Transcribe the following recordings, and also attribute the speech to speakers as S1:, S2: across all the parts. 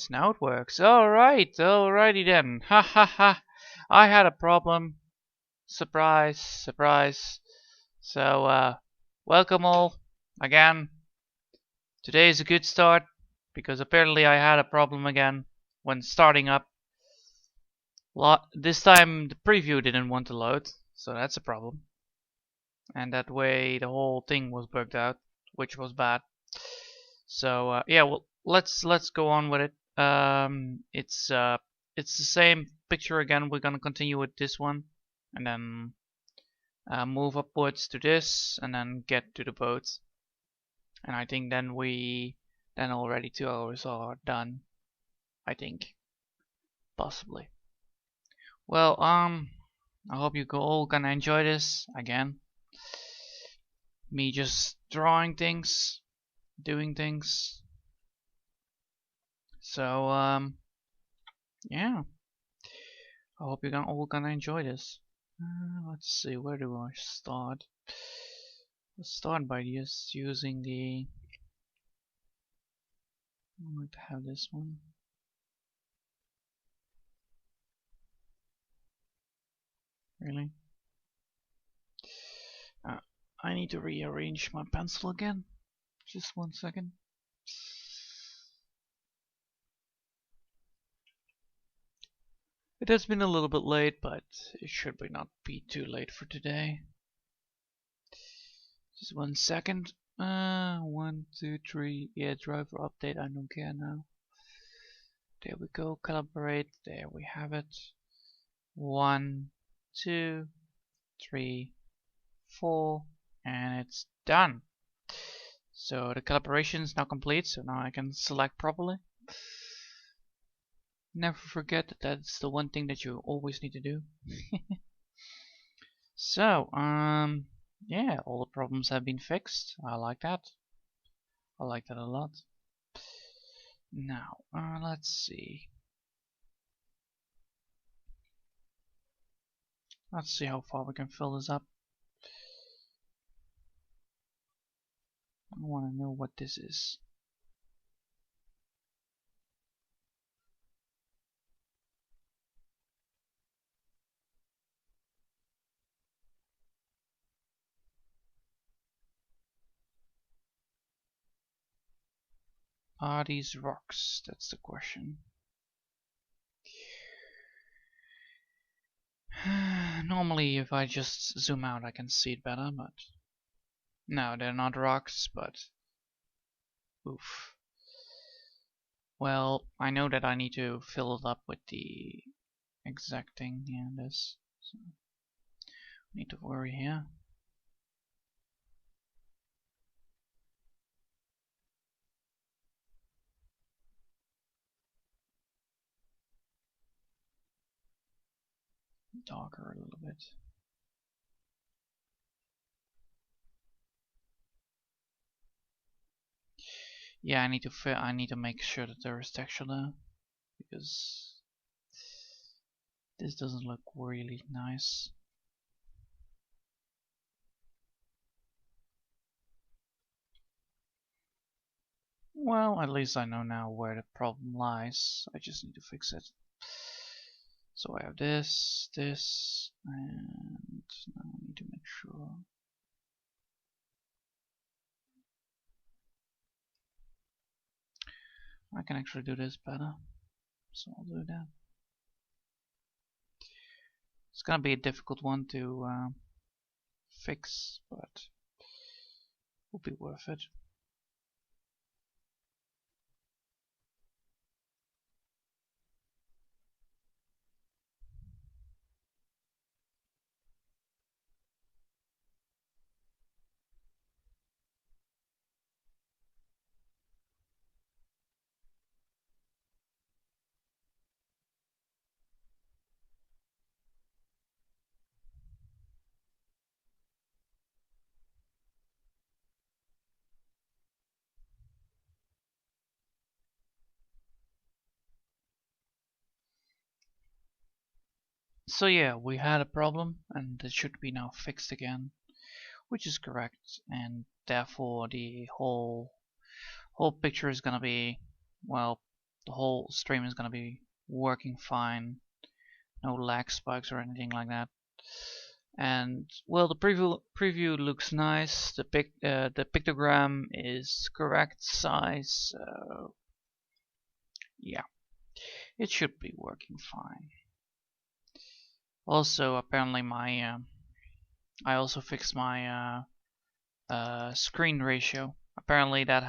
S1: Now it works. Alright, alrighty then. Ha ha ha. I had a problem. Surprise, surprise. So, welcome all again. Today is a good start because apparently I had a problem again when starting up. This time the preview didn't want to load, so that's a problem. And that way the whole thing was bugged out, which was bad. So yeah, well, let's go on with it. It's the same picture again. We're gonna continue with this one, and then move upwards to this, and then get to the boat. And I think then already 2 hours are done. I think, possibly. Well, I hope you all gonna enjoy this again. Me just drawing things, doing things. So yeah, I hope you're all gonna enjoy this. Let's see, where do I start? Let's start by just using the. I'm going to have this one. Really? I need to rearrange my pencil again. Just 1 second. It has been a little bit late, but it should not be too late for today. Just 1 second. 1, 2, 3. Yeah, driver update. I don't care now. There we go. Calibrate. There we have it. 1, 2, 3, 4, and it's done. So the calibration is now complete. So now I can select properly. Never forget that that's the one thing that you always need to do. So yeah, all the problems have been fixed. I like that. I like that a lot. Now let's see. Let's see how far we can fill this up. I want to know what this is. Are these rocks? That's the question. Normally if I just zoom out I can see it better, but no, they're not rocks, but oof. Well, I know that I need to fill it up with the exact thing here, this. So need to worry here. Darker a little bit. Yeah, I need to make sure that there is texture there, because this doesn't look really nice. Well, at least I know now where the problem lies. I just need to fix it. So I have this, and now I need to make sure. I can actually do this better, so I'll do that. It's gonna be a difficult one to fix, but will be worth it. So yeah, we had a problem and it should be now fixed again, which is correct, and therefore the whole picture is gonna be, well, the whole stream is gonna be working fine. No lag spikes or anything like that. And well, the preview looks nice. The pictogram is correct size. So yeah, it should be working fine. Also, apparently I also fixed my screen ratio. Apparently I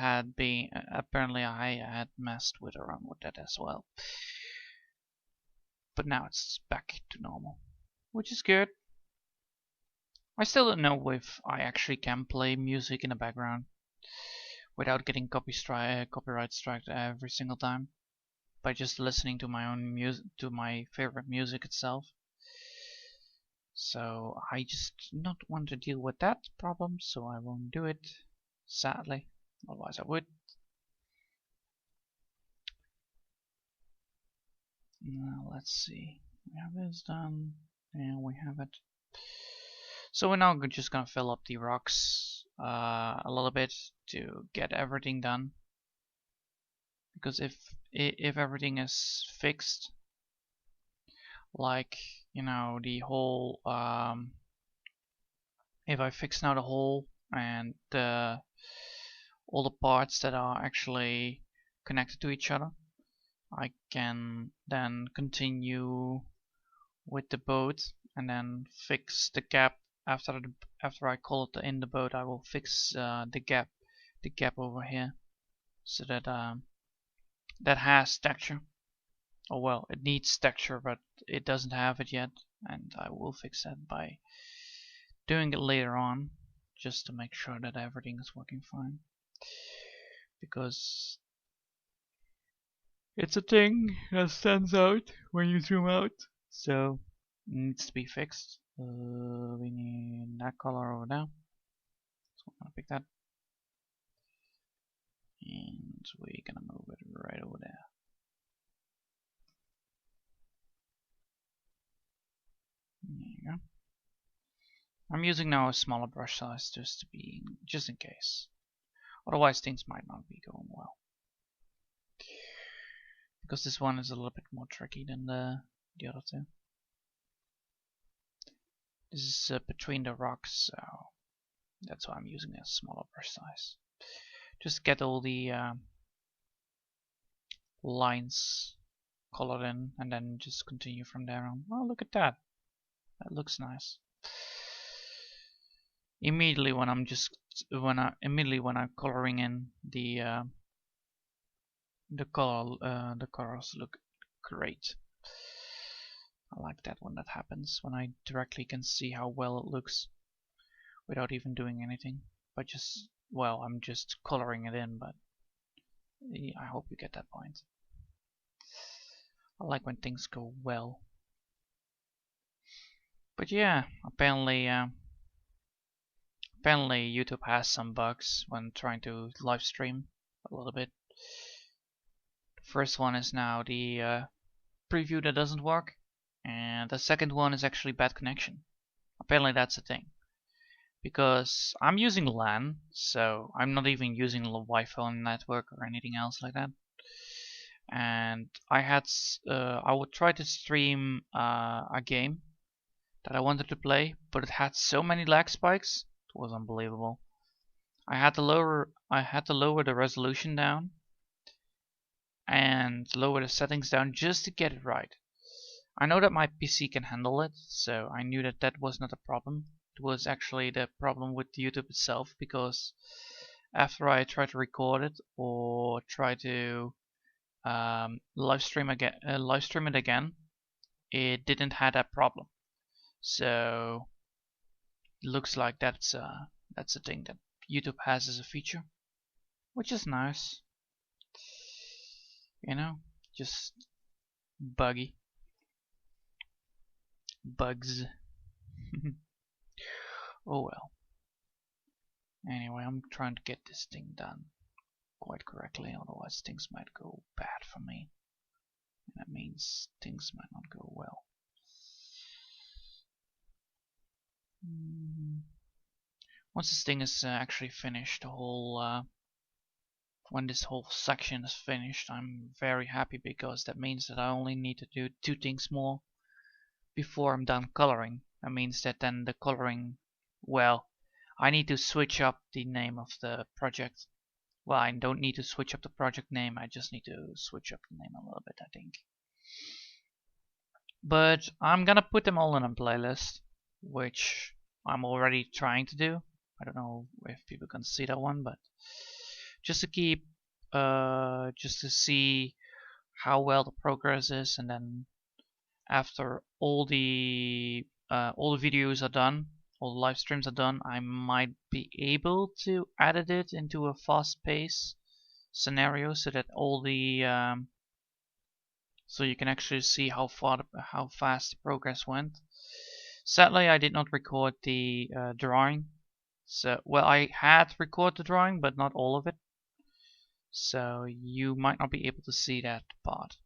S1: had messed around with that as well. But now it's back to normal, which is good. I still don't know if I actually can play music in the background without getting copyright striked every single time by just listening to my own music, to my favorite music itself. So I just not want to deal with that problem, so I won't do it, sadly. Otherwise I would. Now let's see. We have this done, and we have it. So we're now just gonna fill up the rocks a little bit to get everything done. Because if everything is fixed, like you know the whole if I fix now the hole and all the parts that are actually connected to each other, I can then continue with the boat and then fix the gap after I call it in the boat. I will fix the gap over here, so that that has texture. Oh well, it needs texture, but it doesn't have it yet, and I will fix that by doing it later on, just to make sure that everything is working fine. Because it's a thing that stands out when you zoom out, so it needs to be fixed. We need that color over there, so I'm gonna pick that, and we're gonna move it right over there. There you go. I'm using now a smaller brush size just in case. Otherwise things might not be going well. Because this one is a little bit more tricky than the other two. This is between the rocks, so that's why I'm using a smaller brush size. Just get all the lines colored in, and then just continue from there on. Oh, look at that. That looks nice. Immediately when I'm coloring in the colors look great. I like that when that happens, when I directly can see how well it looks without even doing anything. But just, well, I'm just coloring it in, but I hope you get that point. I like when things go well. But yeah, apparently YouTube has some bugs when trying to live stream a little bit. The first one is now the preview that doesn't work, and the second one is actually bad connection. Apparently that's a thing, because I'm using LAN, so I'm not even using the Wi-Fi network or anything else like that. And I would try to stream a game that I wanted to play, but it had so many lag spikes, it was unbelievable. I had to lower the resolution down and lower the settings down just to get it right. I know that my PC can handle it, so I knew that that was not a problem. It was actually the problem with YouTube itself, because after I tried to record it or try to live stream it again, it didn't have that problem. So it looks like that's a thing that YouTube has as a feature, which is nice. You know, just bugs. Oh well. Anyway, I'm trying to get this thing done quite correctly, otherwise things might go bad for me. And that means things might not go well. Once this thing is actually finished, the whole when this whole section is finished, I'm very happy because that means that I only need to do 2 things more before I'm done coloring. That means that then the coloring, well, I need to switch up the name of the project. Well, I don't need to switch up the project name, I just need to switch up the name a little bit, I think. But I'm gonna put them all in a playlist, which I'm already trying to do. I don't know if people can see that one, but just to keep, just to see how well the progress is, and then after all the videos are done, all the live streams are done, I might be able to edit it into a fast-paced scenario so that all the so you can actually see how fast the progress went. Sadly, I did not record the drawing. So, well, I had recorded the drawing, but not all of it. So you might not be able to see that part.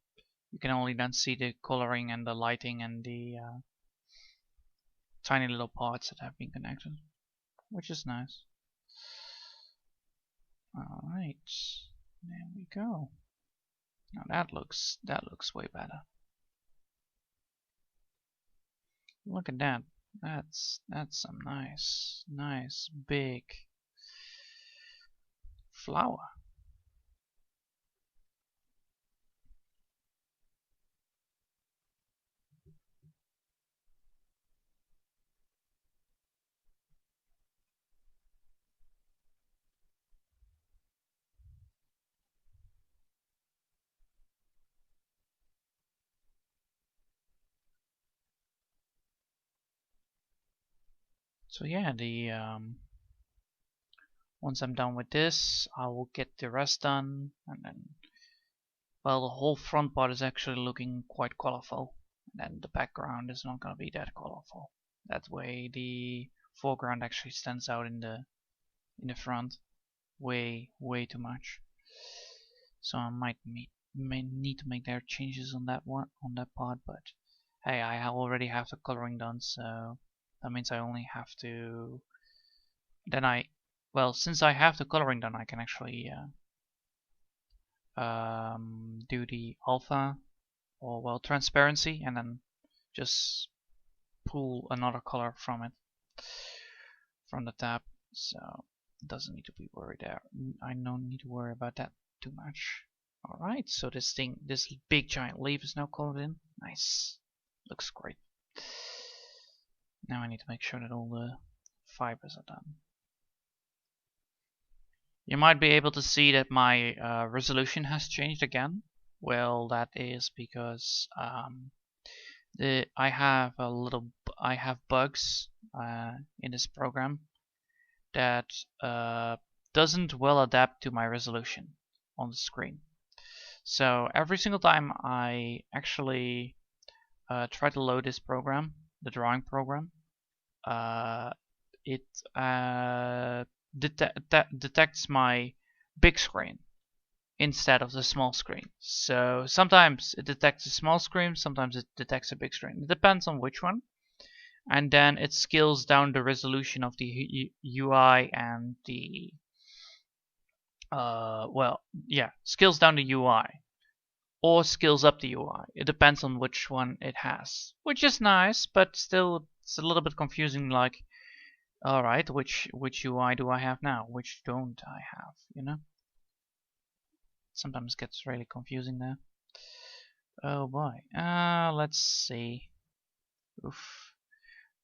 S1: You can only then see the coloring and the lighting and the tiny little parts that have been connected, which is nice. Alright, there we go. Now that looks way better. Look at that. That's some nice big flower. So yeah, the once I'm done with this, I will get the rest done, and then, well, the whole front part is actually looking quite colorful, and then the background is not gonna be that colorful. That way, the foreground actually stands out in the front way too much. So I may need to make their changes on that part, but hey, I already have the coloring done, so that means I only have to then well, since I have the coloring done, I can actually do the alpha, or well, transparency, and then just pull another color from it, from the tab. So it doesn't need to be worried there. I don't need to worry about that too much. Alright, so this big giant leaf is now colored in. Nice. Looks great. Now I need to make sure that all the fibers are done. You might be able to see that my resolution has changed again. Well, that is because I have bugs in this program that doesn't well adapt to my resolution on the screen. So every single time I actually try to load this program, the drawing program, it detects my big screen instead of the small screen. So sometimes it detects a small screen, sometimes it detects a big screen. It depends on which one. And then it scales down the resolution of the UI and the well, yeah, scales down the UI or scales up the UI. It depends on which one it has, which is nice, but still it's a little bit confusing. Like, all right, which UI do I have now? Which don't I have? You know, sometimes gets really confusing there. Oh boy. Let's see. Oof.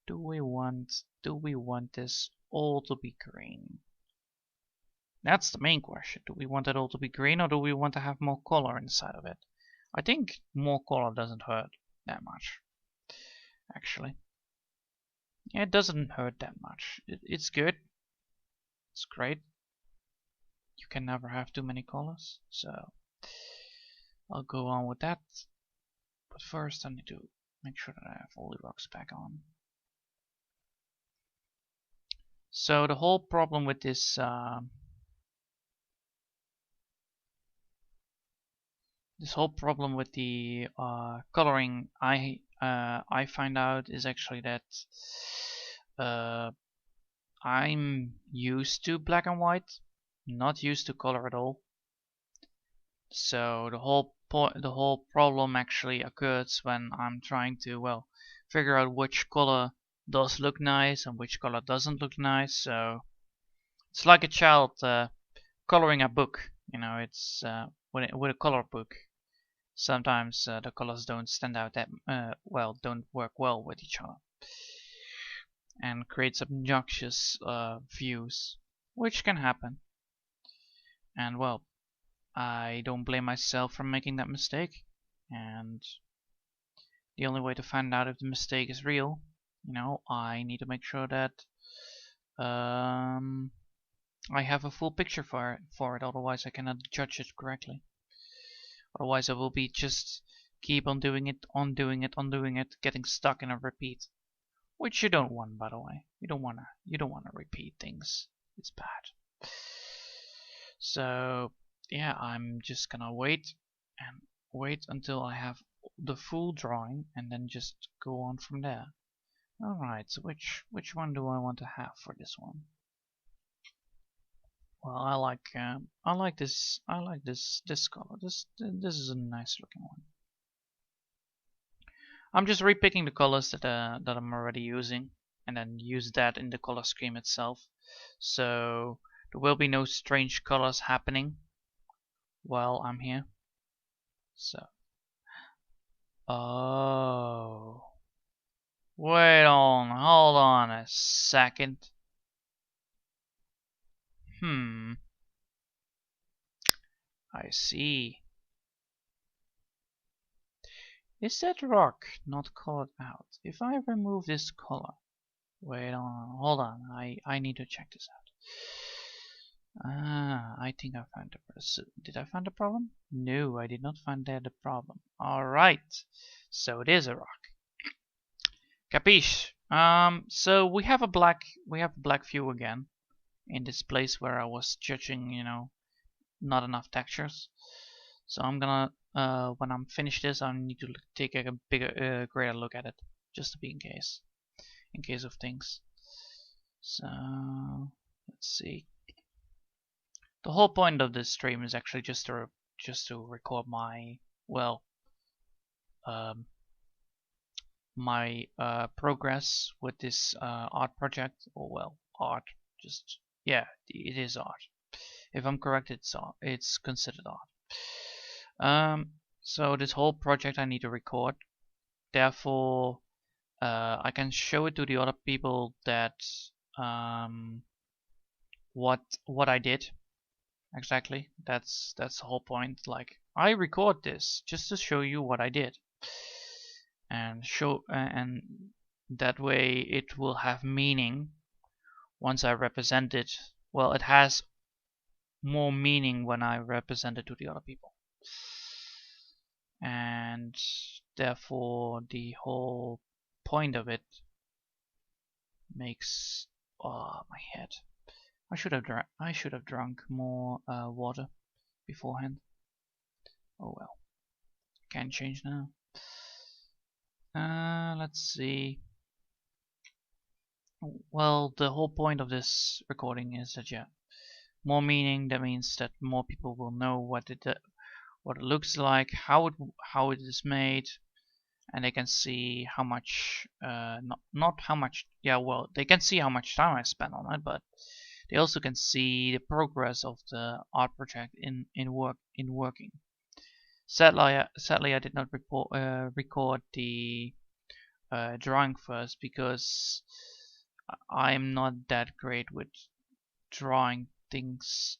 S1: Do we want this all to be green? That's the main question. Do we want it all to be green, or do we want to have more color inside of it? I think more color doesn't hurt that much, actually. Yeah, it doesn't hurt that much. It's good. It's great. You can never have too many colors, so I'll go on with that. But first I need to make sure that I have all the rocks back on. So the whole problem with this whole problem with the coloring I find out is actually that I'm used to black and white, not used to color at all. So the whole problem actually occurs when I'm trying to, well, figure out which color does look nice and which color doesn't look nice. So it's like a child coloring a book. You know, it's with a color book. Sometimes the colors don't stand out that well, don't work well with each other, and creates obnoxious views, which can happen. And well, I don't blame myself for making that mistake. And the only way to find out if the mistake is real, you know, I need to make sure that I have a full picture for it. Otherwise, I cannot judge it correctly. Otherwise, I will be just keep on doing it, getting stuck in a repeat, which you don't want, by the way. You don't wanna repeat things. It's bad. So yeah, I'm just gonna wait until I have the full drawing, and then just go on from there. Alright, so which one do I want to have for this one? Well, I like this color. This is a nice looking one. I'm just repicking the colors that I'm already using, and then use that in the color scheme itself. So there will be no strange colors happening while I'm here. So, oh, wait on, hold on a second. I see. Is that rock not colored out? If I remove this color, wait on, hold on, I need to check this out. I think I found the did I find the problem? No, I did not find there the problem. Alright, so it is a rock. Capiche? So we have a black view again in this place where I was judging, you know, not enough textures. So I'm gonna when I'm finished this, I need to take a bigger, greater look at it, just to be in case of things. So let's see. The whole point of this stream is actually just to record my, well, my progress with this art project. Or well, art. Just yeah, it is art. If I'm correct, it's considered art. So this whole project I need to record. Therefore, I can show it to the other people that what I did exactly. That's the whole point. Like, I record this just to show you what I did, and and that way it will have meaning once I represent it. Well, it has more meaning when I represent it to the other people, and therefore the whole point of it makes, oh, my head. I should have drunk more water beforehand. Oh well, can't change now. Let's see. Well, the whole point of this recording is that, yeah, more meaning. That means that more people will know what it looks like, how it is made, and they can see how much, not how much. Yeah, well, they can see how much time I spent on it, but they also can see the progress of the art project in working. Sadly, I did not record the drawing first, because I'm not that great with drawing things.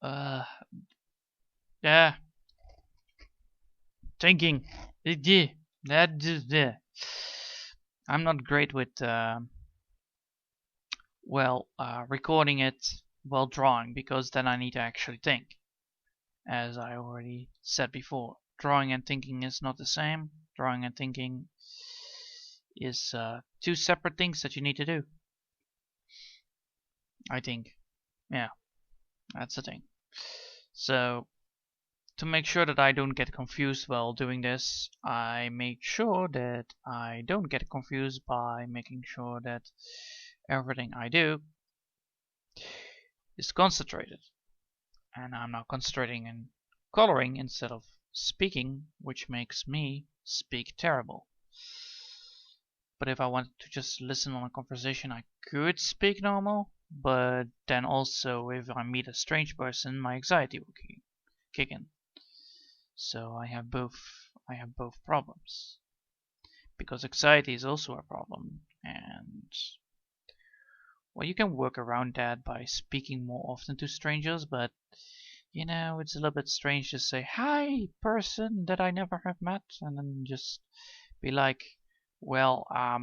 S1: Yeah, thinking. I'm not great with recording it while drawing, because then I need to actually think. As I already said before, drawing and thinking is not the same. Drawing and thinking is two separate things that you need to do, I think. Yeah, that's the thing. So to make sure that I don't get confused while doing this, I make sure that I don't get confused by making sure that everything I do is concentrated. And I'm not concentrating in coloring instead of speaking, which makes me speak terrible. But if I wanted to just listen on a conversation, I could speak normal. But then also, if I meet a strange person, my anxiety will kick in. So I have both problems. Because anxiety is also a problem, and well, you can work around that by speaking more often to strangers, but you know, it's a little bit strange to say, "Hi, person that I never have met," and then just be like, "Well, how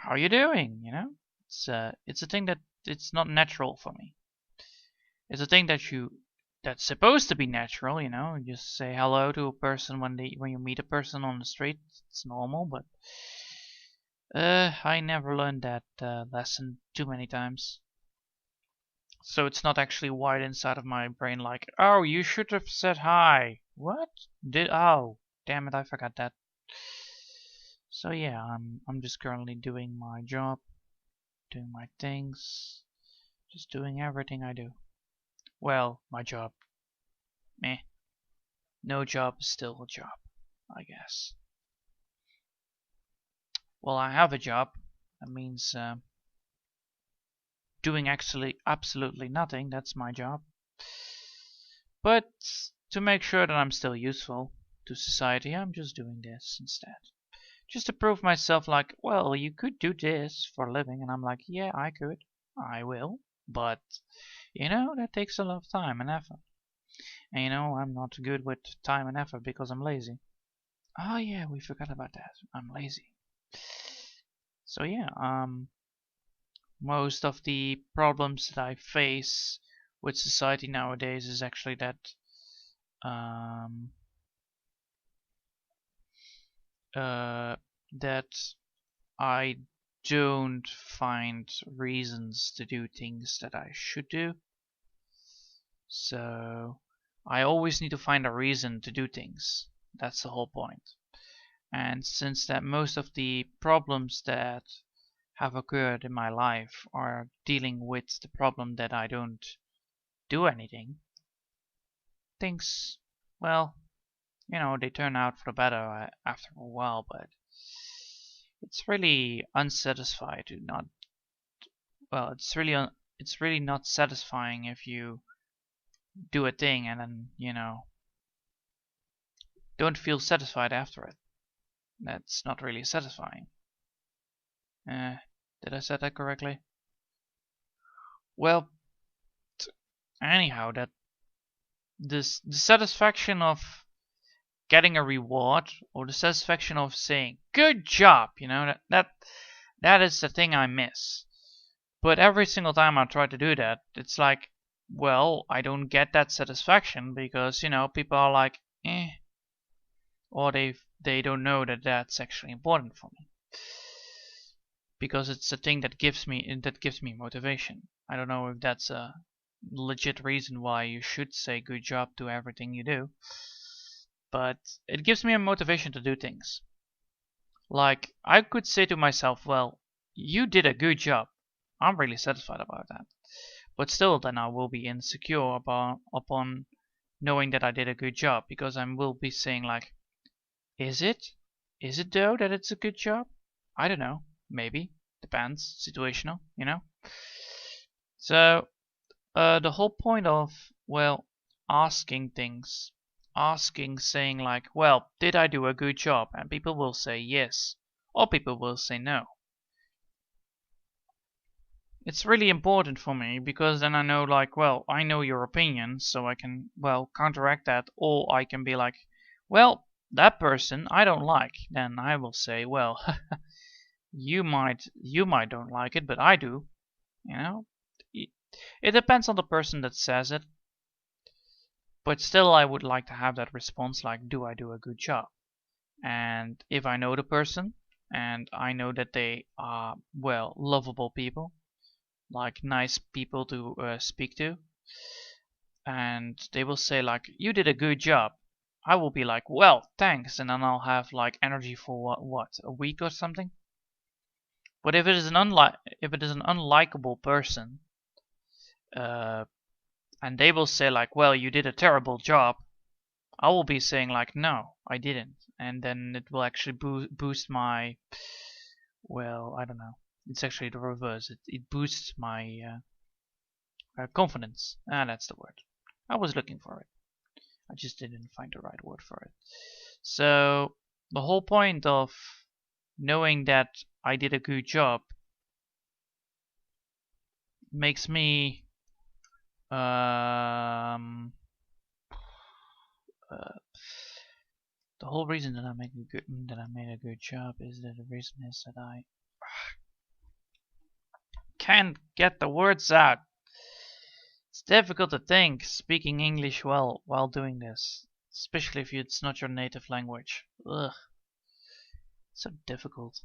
S1: are you doing?" You know, it's a thing that it's not natural for me. It's a thing that's supposed to be natural. You know, you just say hello to a person when you meet a person on the street. It's normal, but I never learned that lesson too many times. So it's not actually wired inside of my brain like, oh, you should have said hi. What? Oh, damn it, I forgot that. So yeah, I'm just currently doing my job, doing my things, just doing everything I do. Well, my job. Meh. No job is still a job, I guess. Well, I have a job. That means doing actually absolutely nothing. That's my job. But to make sure that I'm still useful to society, I'm just doing this instead. Just to prove myself like, well, you could do this for a living. And I'm like, yeah, I could. I will. But, you know, that takes a lot of time and effort. And you know, I'm not good with time and effort because I'm lazy. Oh yeah, we forgot about that. I'm lazy. So yeah, most of the problems that I face with society nowadays is actually that that I don't find reasons to do things that I should do. So I always need to find a reason to do things. That's the whole point. And since that most of the problems that have occurred in my life are dealing with the problem that I don't do anything, things, well, you know, they turn out for the better after a while, but it's really unsatisfied to not, well, it's really not satisfying if you do a thing and then, you know, don't feel satisfied after it. That's not really satisfying. Did I say that correctly? Well, anyhow, that the satisfaction of getting a reward or the satisfaction of saying good job, you know, that is the thing I miss. But every single time I try to do that, it's like, well, I don't get that satisfaction because, you know, people are like, eh, or they don't know that that's actually important for me. Because it's a thing that gives me motivation. I don't know if that's a legit reason why you should say good job to everything you do, but it gives me a motivation to do things. Like I could say to myself, well, you did a good job. I'm really satisfied about that. But still then I will be insecure upon knowing that I did a good job because I will be saying like, is it? Is it though that it's a good job? I don't know. Maybe. Depends. Situational, you know? So, the whole point of, well, asking things, saying like, well, did I do a good job? And people will say yes, or people will say no. It's really important for me because then I know like, well, I know your opinion, so I can, well, counteract that, or I can be like, well, that person I don't like. Then I will say, well, you might don't like it, but I do. You know, it depends on the person that says it, but still I would like to have that response like, do I do a good job? And if I know the person and I know that they are, well, lovable people, like nice people to speak to, and they will say like, you did a good job, I will be like, well, thanks, and then I'll have like energy for what a week or something. But if it is an unlikable person, and they will say like, well, you did a terrible job, I will be saying like, no, I didn't. And then it will actually boost my, well, I don't know. It's actually the reverse. It boosts my confidence. Ah, that's the word. I was looking for it. I just didn't find the right word for it. So the whole point of knowing that I did a good job makes me the whole reason that I made a good job is that the reason is that I can't get the words out. It's difficult to think speaking English well while doing this, especially if it's not your native language. Ugh, so difficult.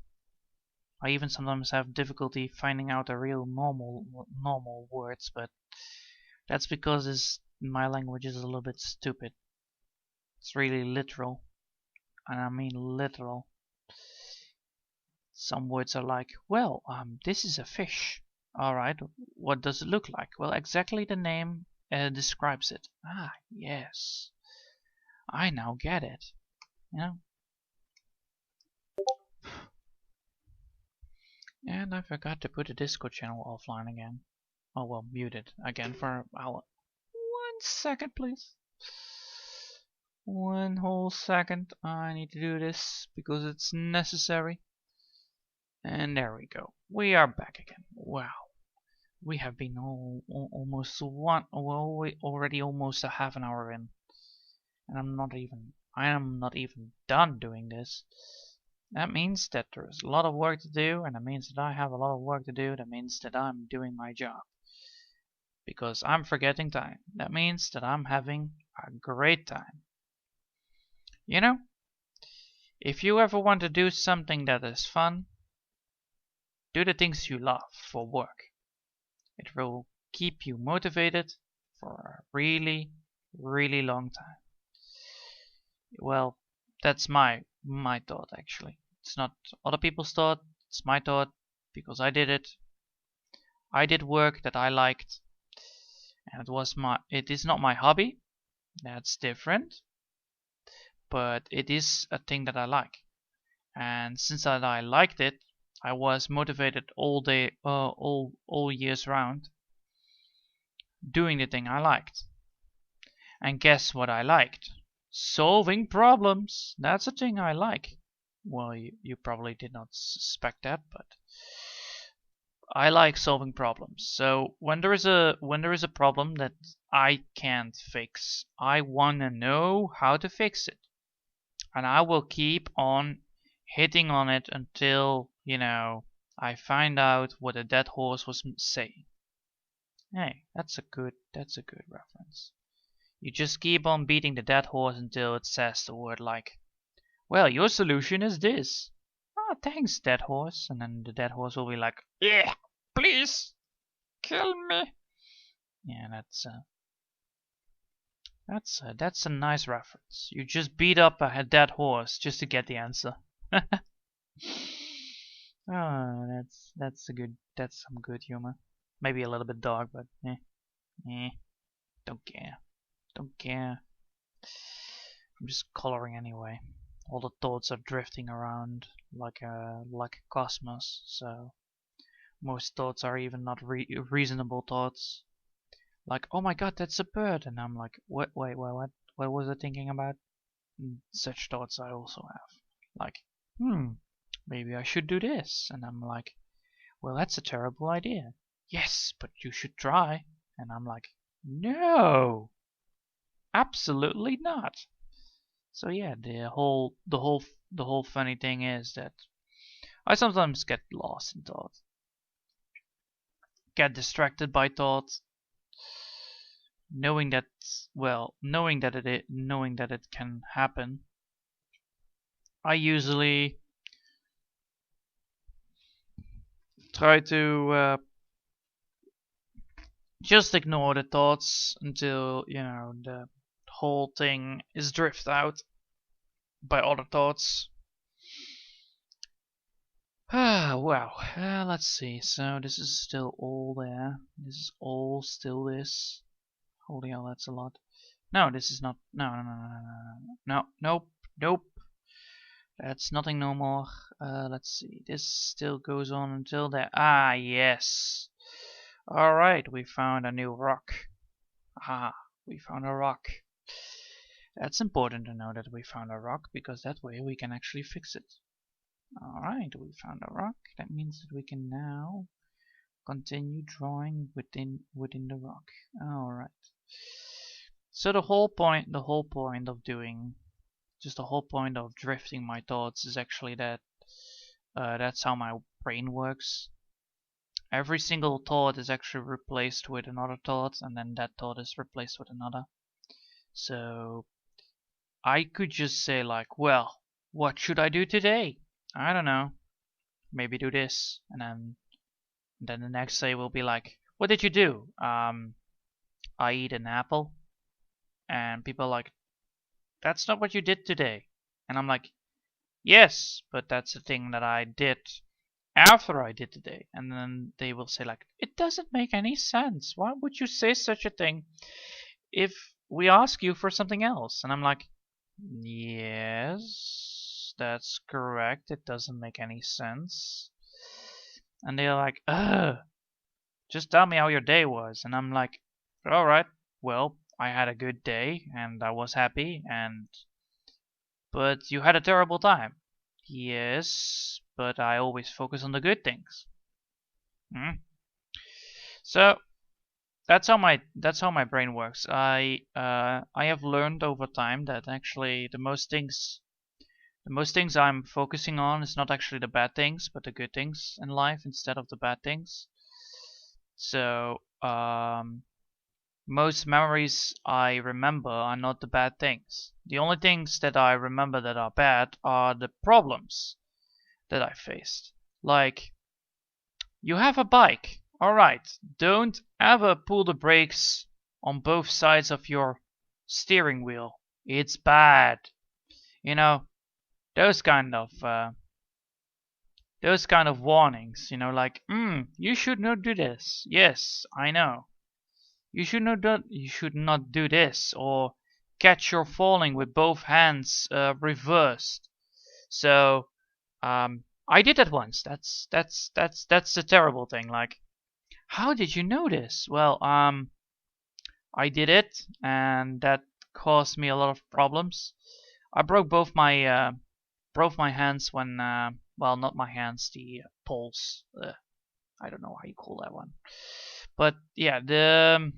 S1: I even sometimes have difficulty finding out the real normal words, but that's because my language is a little bit stupid. It's really literal, and I mean literal. Some words are like, well, this is a fish. Alright, what does it look like? Well, exactly the name describes it. Ah, yes. I now get it. You know? And I forgot to put the Discord channel offline again. Oh well, muted again for an hour. 1 second, please. 1 whole second. I need to do this because it's necessary. And there we go. We are back again. Wow. We have been almost already almost a half an hour in. And I am not even done doing this. That means that there is a lot of work to do, and that means that I have a lot of work to do. That means that I'm doing my job. Because I'm forgetting time. That means that I'm having a great time. You know, if you ever want to do something that is fun, do the things you love for work. It will keep you motivated for a really, really long time. Well, that's my thought actually. It's not other people's thought, it's my thought because I did it. I did work that I liked, and it is not my hobby. That's different. But it is a thing that I like. And since that I liked it, I was motivated all day, all years round, doing the thing I liked. And guess what I liked? Solving problems. That's a thing I like. Well, you probably did not suspect that, but I like solving problems. So when there is a problem that I can't fix, I wanna know how to fix it, and I will keep on hitting on it until I find out what a dead horse was saying. Hey, that's a good reference. You just keep on beating the dead horse until it says the word like, well, your solution is this. Oh, thanks, dead horse. And then the dead horse will be like, yeah, please, kill me. Yeah, that's a nice reference. You just beat up a dead horse just to get the answer. Oh, that's some good humor. Maybe a little bit dark, but don't care. I'm just coloring anyway. All the thoughts are drifting around like a cosmos, so most thoughts are even not reasonable thoughts. Like, oh my god, that's a bird, and I'm like, what? Wait, what was I thinking about? Such thoughts I also have. Like, maybe I should do this, and I'm like, well, that's a terrible idea. Yes, but you should try. And I'm like, no, absolutely not. So yeah, the whole funny thing is that I sometimes get lost in thought, get distracted by thoughts, knowing that it can happen. I usually try to just ignore the thoughts until the whole thing is drifted out by other thoughts. Wow. Let's see. So this is still all there. This is all still this. Holy hell, that's a lot. No, this is not. No, no, no, no, no, no, no, nope, nope. That's nothing no more. Let's see. This still goes on until there. Ah, yes. Alright, we found a new rock. Ah, we found a rock. That's important to know that we found a rock, because that way we can actually fix it. Alright, we found a rock. That means that we can now continue drawing within the rock. Alright. So the whole point of doing, just the whole point of drifting my thoughts is actually that that's how my brain works. Every single thought is actually replaced with another thought, and then that thought is replaced with another. So I could just say like, well, what should I do today? I don't know. Maybe do this, and then the next day will be like, what did you do? I eat an apple, and people are like, that's not what you did today. And I'm like, yes, but that's the thing that I did after I did today. And then they will say like, it doesn't make any sense. Why would you say such a thing if we ask you for something else? And I'm like, yes, that's correct. It doesn't make any sense. And they're like, just tell me how your day was. And I'm like, alright, well, I had a good day and I was happy, but you had a terrible time. Yes, but I always focus on the good things. So that's how my brain works. I have learned over time that actually the most things I'm focusing on is not actually the bad things, but the good things in life instead of the bad things. So most memories I remember are not the bad things. The only things that I remember that are bad are the problems that I faced. Like, you have a bike. Alright, don't ever pull the brakes on both sides of your steering wheel. It's bad. You know, those kind of warnings, you know, like, you should not do this. Yes, I know. You should not do this, or catch your falling with both hands reversed. So I did that once. That's a terrible thing. Like, how did you know this? Well, I did it, and that caused me a lot of problems. I broke both my hands when well, not my hands, the poles. I don't know how you call that one. But yeah, the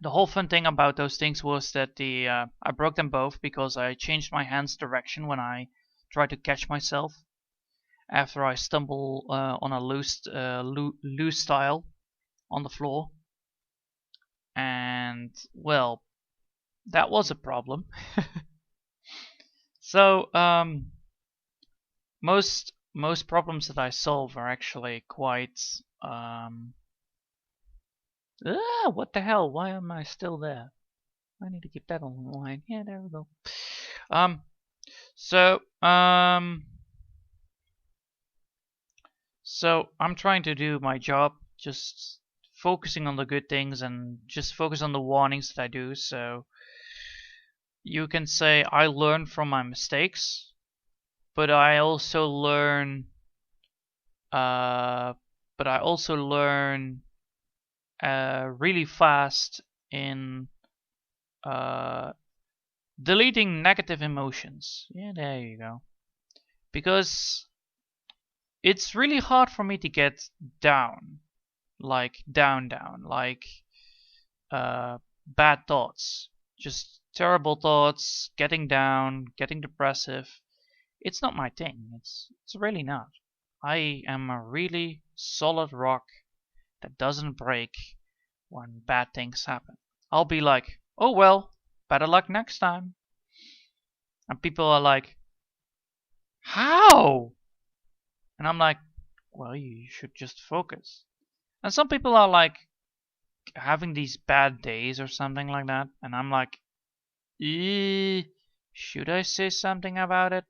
S1: whole fun thing about those things was that I broke them both because I changed my hand's direction when I tried to catch myself after I stumbled on a loose tile on the floor, and well, that was a problem. So most problems that I solve are actually quite what the hell? Why am I still there? I need to keep that on the line. Yeah, there we go. So I'm trying to do my job, just focusing on the good things and just focus on the warnings that I do. So you can say I learn from my mistakes, but I also learn really fast in deleting negative emotions. Yeah, there you go. Because it's really hard for me to get down, like down, like bad thoughts, just terrible thoughts, getting down, getting depressive. It's not my thing. It's really not. I am a really solid rock that doesn't break when bad things happen. I'll be like, oh well, better luck next time. And people are like, how? And I'm like, well, you should just focus. And some people are like having these bad days or something like that, and I'm like, should I say something about it?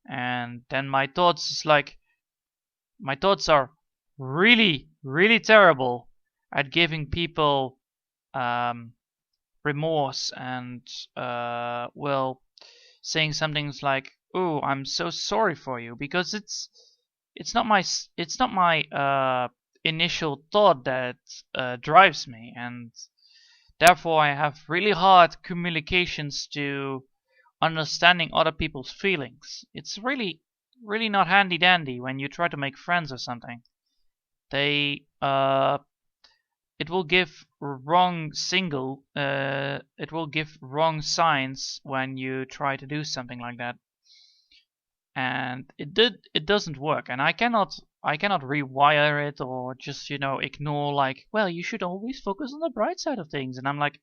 S1: And then my thoughts are really, really terrible at giving people um, remorse and well, saying some things like, "Oh, I'm so sorry for you," because it's not my initial thought that drives me, and therefore I have really hard communications to understanding other people's feelings. It's really not handy dandy when you try to make friends or something. They it will give it will give wrong signs when you try to do something like that, and it doesn't work, and I cannot rewire it or just ignore, like, well, you should always focus on the bright side of things, and I'm like,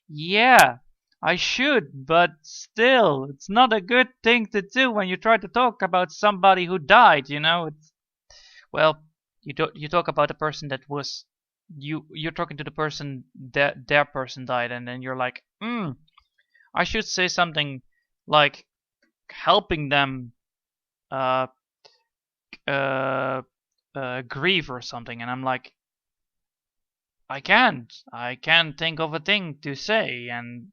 S1: yeah, I should, but still, it's not a good thing to do when you try to talk about somebody who died. It's, well, you talk about the person that was you're talking to the person that their person died, and then you're like, I should say something like helping them uh, uh, grieve or something, and I'm like, I can't think of a thing to say. And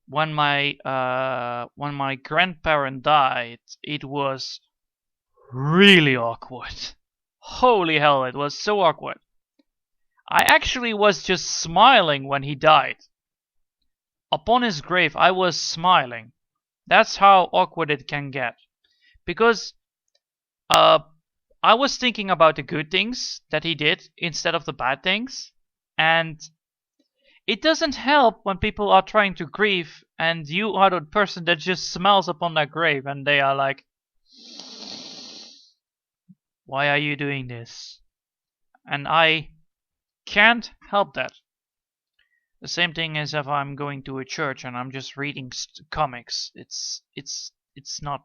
S1: when my grandparent died, it was really awkward. Holy hell, it was so awkward. I actually was just smiling when he died. Upon his grave, I was smiling. That's how awkward it can get. Because uh, I was thinking about the good things that he did instead of the bad things. And it doesn't help when people are trying to grieve and you are the person that just smiles upon their grave and they are like, why are you doing this? And I can't help that. The same thing as if I'm going to a church and I'm just reading comics. It's not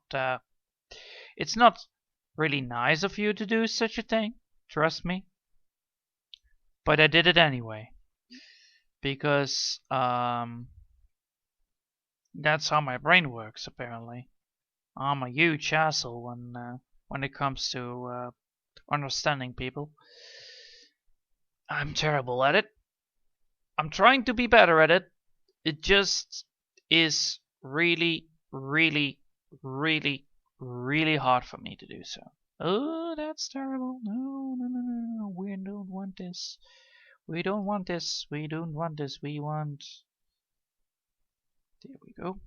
S1: really nice of you to do such a thing. Trust me. But I did it anyway because that's how my brain works. Apparently, I'm a huge asshole when it comes to understanding people. I'm terrible at it. I'm trying to be better at it. It just is really, really, really, really hard for me to do so. Oh, that's terrible. No, no, no, no, no. We don't want this. We don't want this. We don't want this. We want... There we go.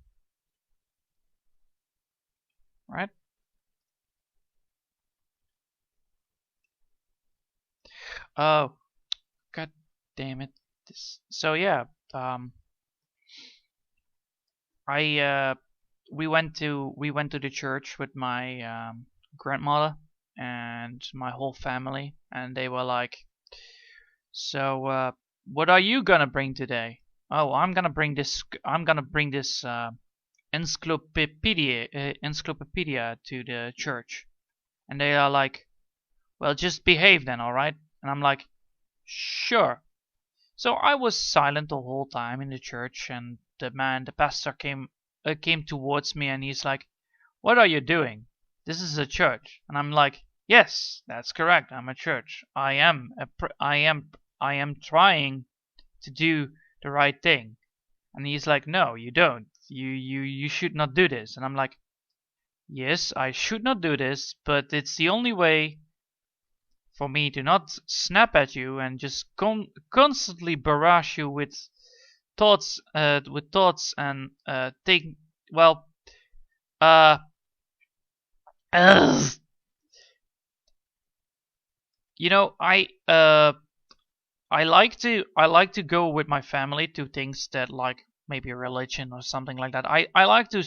S1: Right? Oh, god damn it. So yeah, I we went to the church with my grandmother and my whole family, and they were like, so what are you gonna bring today? Oh, I'm gonna bring this encyclopedia to the church. And they are like, well, just behave then, alright? And I'm like, sure. So I was silent the whole time in the church, and the pastor came towards me, and he's like, what are you doing? This is a church. And I'm like, yes, that's correct. I'm a church. I am trying to do the right thing. And he's like, no, you don't. You should not do this. And I'm like, yes, I should not do this, but it's the only way for me to not snap at you and just constantly barrage you with thoughts and think. Well, uh, you know, I like to go with my family to things that, like, maybe religion or something like that. I like to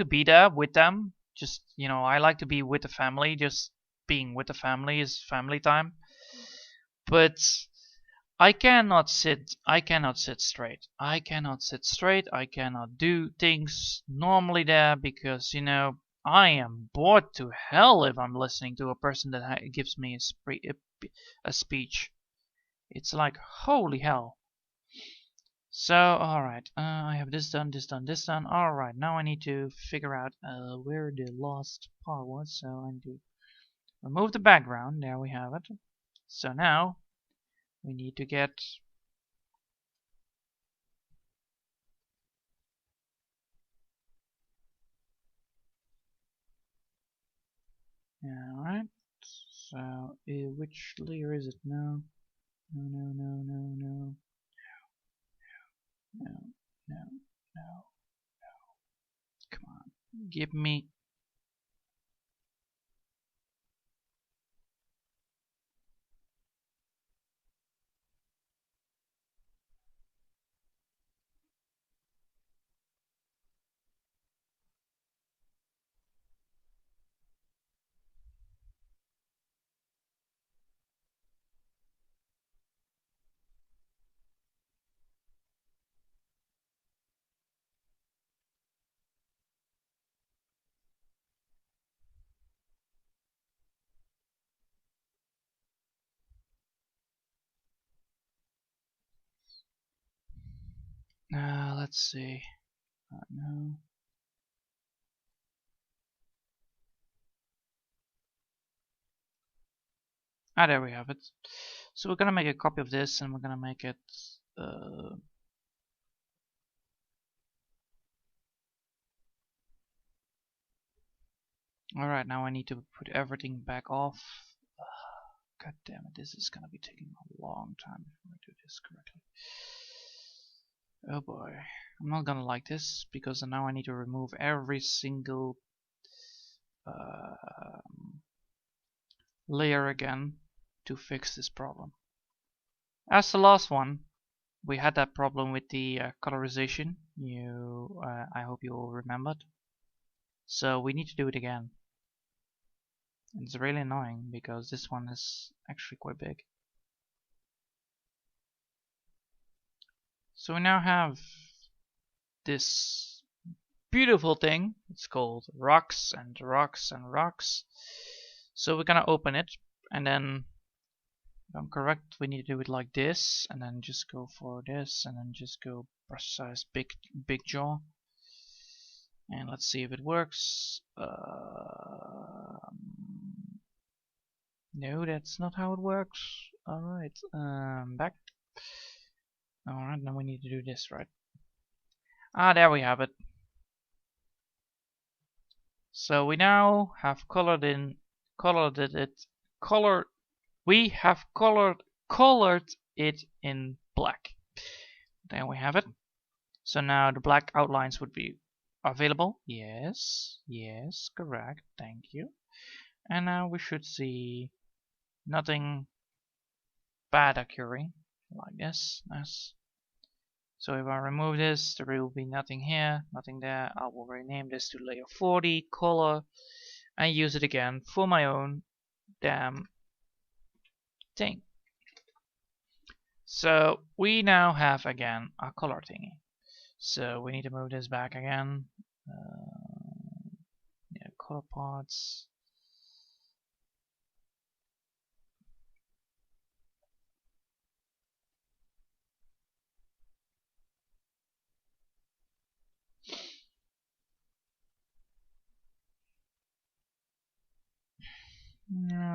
S1: be there with them. Just, I like to be with the family. Just being with the family is family time. But I cannot sit straight. I cannot sit straight. I cannot do things normally there because, I am bored to hell if I'm listening to a person that gives me a speech. It's like, holy hell. So, alright, I have this done, this done, this done. Alright, now I need to figure out where the last part was. So I need to remove the background. There we have it. So now we need to get Yeah, alright. So, which layer is it now? No, no, no, no, no, no, no, no. Come on, give me. Let's see. No. Ah, there we have it. So we're gonna make a copy of this, and we're gonna make it. Alright, now I need to put everything back off. God damn it, this is gonna be taking a long time before I do this correctly. Oh boy, I'm not gonna like this because now I need to remove every single layer again to fix this problem. As the last one, we had that problem with the colorization. I hope you all remembered. So we need to do it again. It's really annoying because this one is actually quite big. So we now have this beautiful thing. It's called rocks and rocks and rocks. So we're gonna open it, and then if I'm correct, we need to do it like this, and then just go for this, and then just go brush size big jaw. And let's see if it works. No, that's not how it works. Alright, back. Alright, now we need to do this, right? Ah, there we have it. So we now have we have colored it in black. There we have it. So now the black outlines would be available. Yes, yes, correct. Thank you. And now we should see nothing bad occurring like this. Nice. So if I remove this, there will be nothing here, nothing there. I will rename this to layer 40 color and use it again for my own damn thing. So we now have again a color thingy. So we need to move this back again. Yeah, color parts.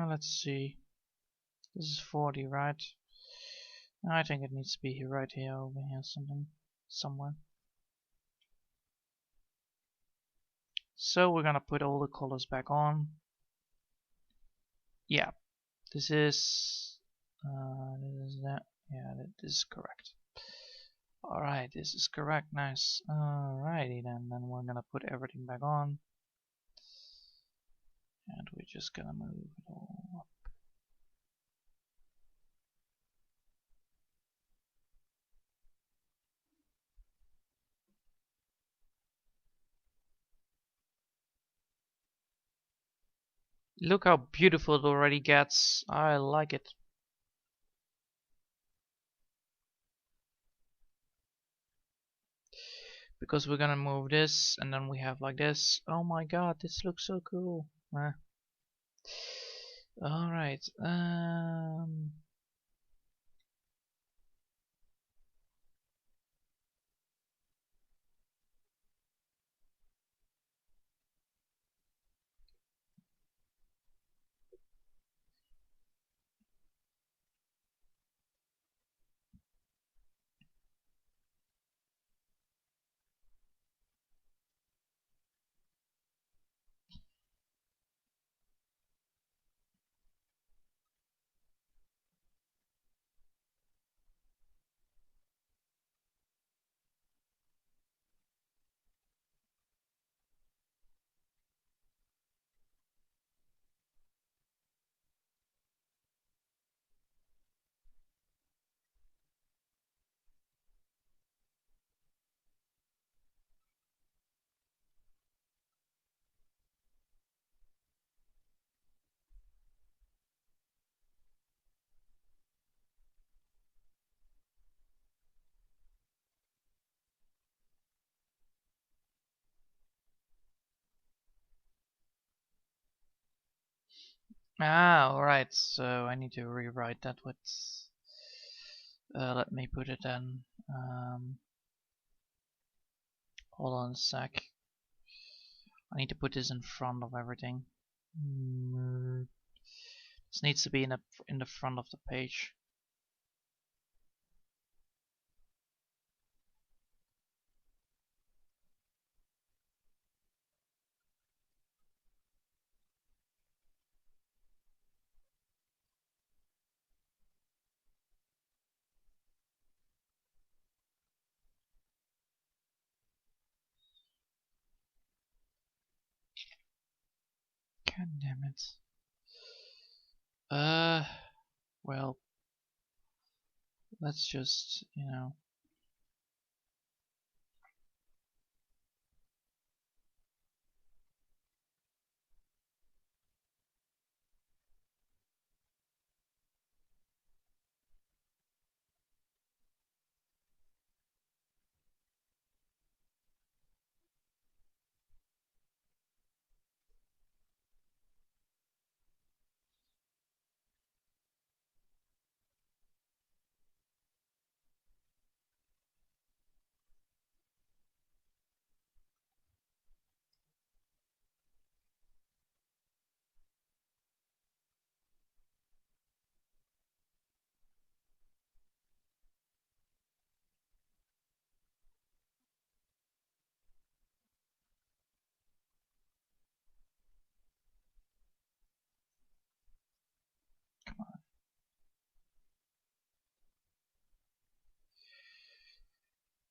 S1: Let's see. This is 40, right? I think it needs to be here, right here, over here, somewhere. So we're gonna put all the colors back on. Yeah, this is that. Yeah, this is correct. Alright, this is correct. Nice. Alrighty then we're gonna put everything back on. And we're just gonna move it all up. Look how beautiful it already gets. I like it. Because we're gonna move this, and then we have like this. Oh my god, this looks so cool. Alright. Ah, alright, so I need to rewrite that with... let me put it in... hold on a sec. I need to put this in front of everything. This needs to be in the front of the page. God damn it. Well, let's just, you know.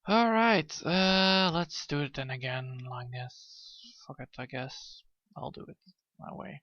S1: Alright, let's do it then again like this. Fuck it, I guess. I'll do it my way.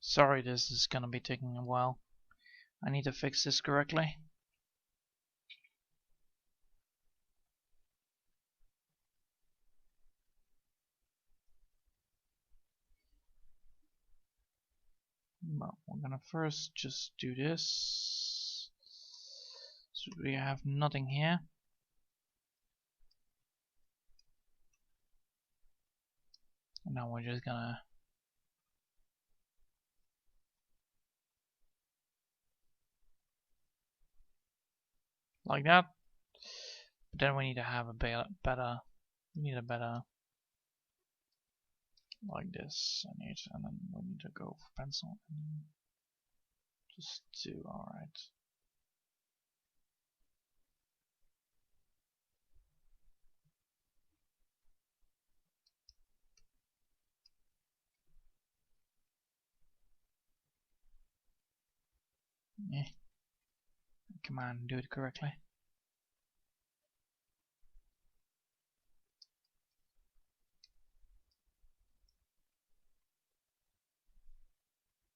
S1: Sorry, this is gonna be taking a while. I need to fix this correctly. Well, we're gonna first just do this. So we have nothing here. And now we're just gonna like that. But then we need to have a better we need a better like this. And then we need to go for pencil and just do alright. Yeah. Come on, do it correctly.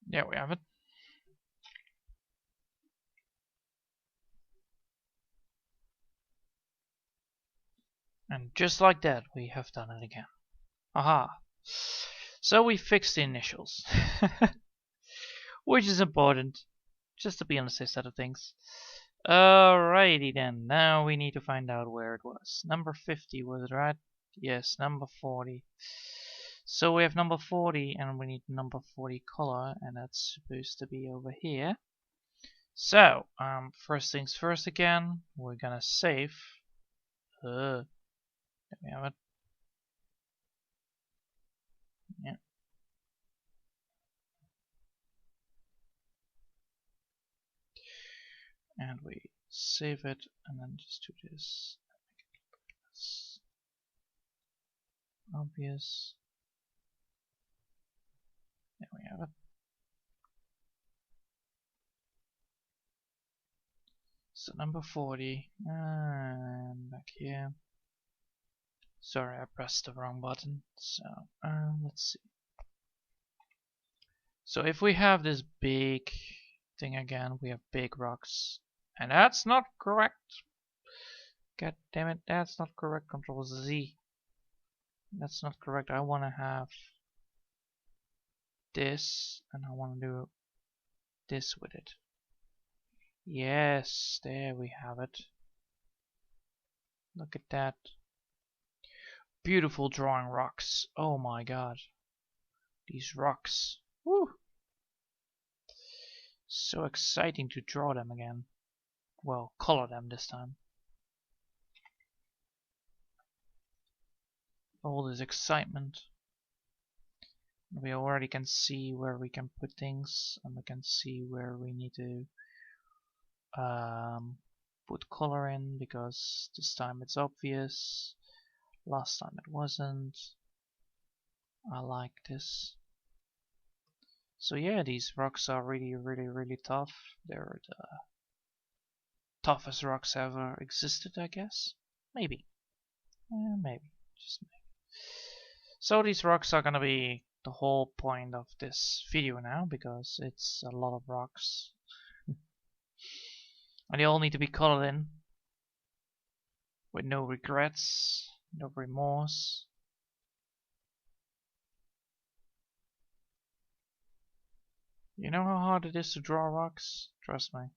S1: There we have it. And just like that, we have done it again. Aha! So we fixed the initials. Which is important, just to be on the safe side of things. Alrighty then, now we need to find out where it was. Number 50, was it right? Yes, number 40. So we have number 40 and we need number 40 color, and that's supposed to be over here. So, first things first again, we're gonna save. There we have it. Yeah. And we save it and then just do this. Obvious. There we have it. So number 40, and back here. Sorry, I pressed the wrong button. So let's see. So if we have this big thing again, we have big rocks, and that's not correct. God damn it, that's not correct. Control Z. That's not correct. I want to have this, and I want to do this with it. Yes, there we have it. Look at that. Beautiful drawing rocks. Oh my god. These rocks. Woo! So exciting to draw them again. Well, color them this time. All this excitement. We already can see where we can put things, and we can see where we need to put color in, because this time it's obvious. Last time it wasn't. I like this. So yeah, these rocks are really tough. They're the toughest rocks ever existed, I guess. Maybe. Maybe. Just maybe. So these rocks are gonna be the whole point of this video now, because it's a lot of rocks. And they all need to be colored in. With no regrets, no remorse. You know how hard it is to draw rocks? Trust me.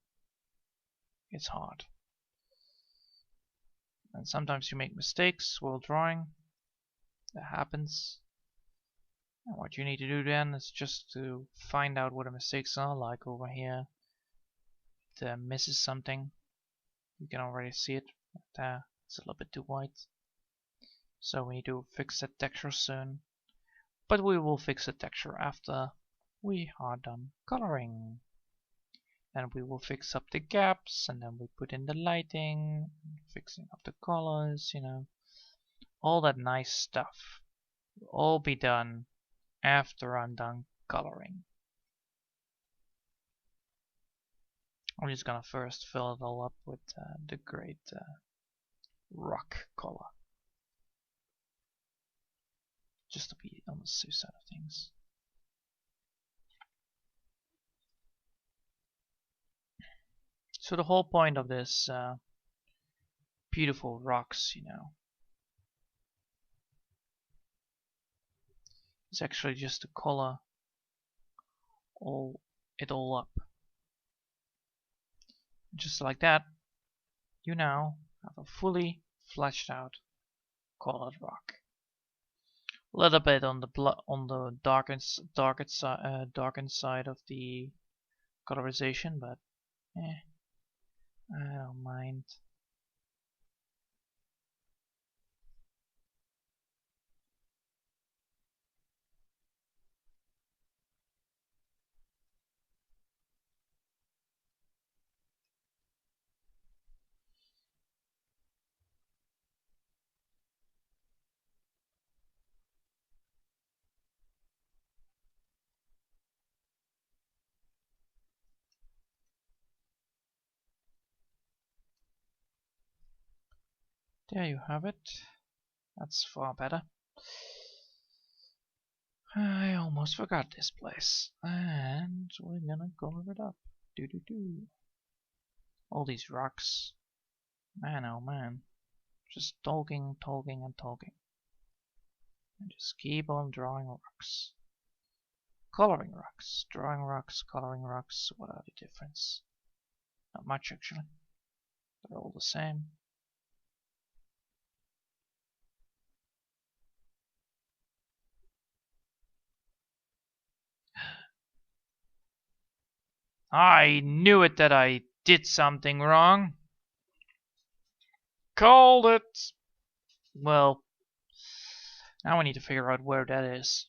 S1: It's hard. And sometimes you make mistakes while drawing. That happens. And what you need to do then is just to find out what the mistakes are, like over here. If it misses something, you can already see it. Right there. It's a little bit too white. So we need to fix that texture soon. But we will fix the texture after we are done coloring. Then we will fix up the gaps, and then we put in the lighting, fixing up the colors, you know. All that nice stuff will all be done after I'm done coloring. I'm just gonna first fill it all up with the great rock color. Just to be on the safe side of things. So the whole point of this beautiful rocks, you know, is actually just to color it all up. Just like that, you now have a fully fleshed out colored rock. A little bit on the darkened side of the colorization, but I don't mind. There you have it. That's far better. I almost forgot this place. And we're gonna color it up. Doo-doo-doo. All these rocks. Man, oh man. Just talking, talking, and talking. And just keep on drawing rocks. Coloring rocks. Drawing rocks, coloring rocks. What are the difference? Not much, actually. They're all the same. I knew it that I did something wrong. Called it! Well, now we need to figure out where that is.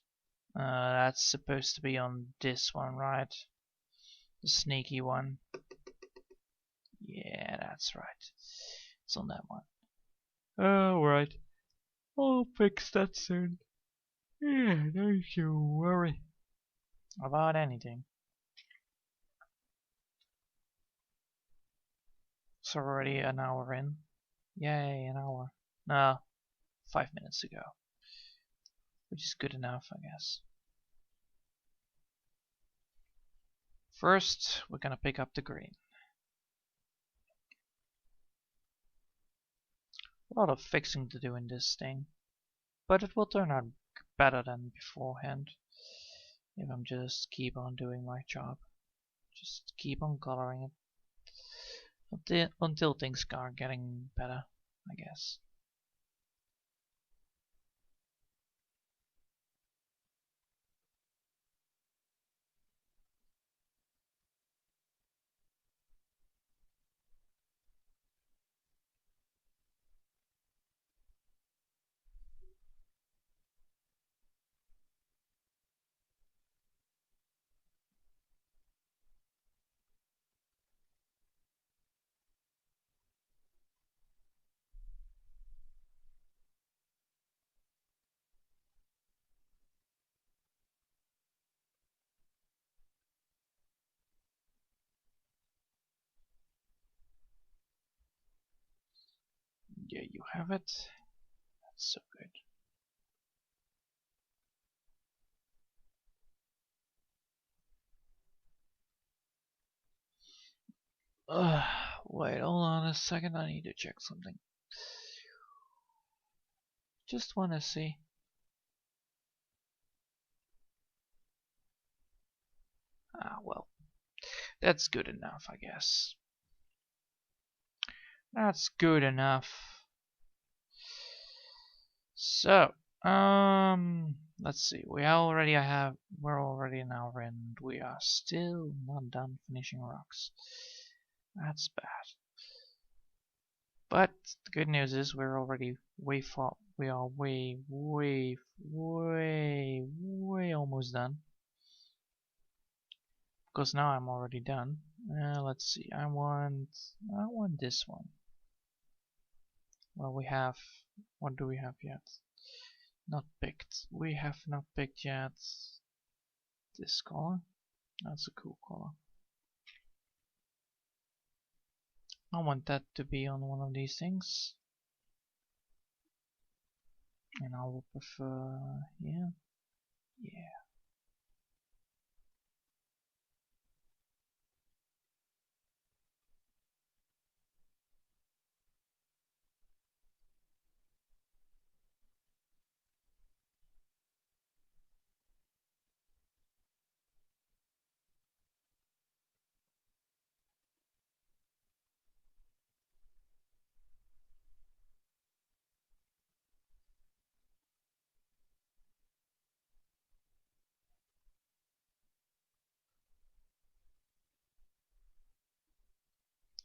S1: That's supposed to be on this one, right? The sneaky one. Yeah, that's right. It's on that one. Oh, right. I'll fix that soon. Yeah, don't you worry about anything. It's already an hour in. Yay, an hour. No, 5 minutes ago. Which is good enough, I guess. First, we're gonna pick up the green. A lot of fixing to do in this thing. But it will turn out better than beforehand. If I'm just keep on doing my job. Just keep on coloring it. Until things are getting better, I guess. Yeah, you have it. That's so good. Wait, hold on a second. I need to check something. Just wanna see. Ah, well. That's good enough, I guess. That's good enough. So, let's see. We're already in our end. We are still not done finishing rocks. That's bad. But the good news is we're already way far. We are way almost done. Because now I'm already done. Let's see. I want this one. Well, we have. What do we have yet? Not picked. We have not picked yet. This color. That's a cool color. I want that to be on one of these things. And I will prefer here. Yeah.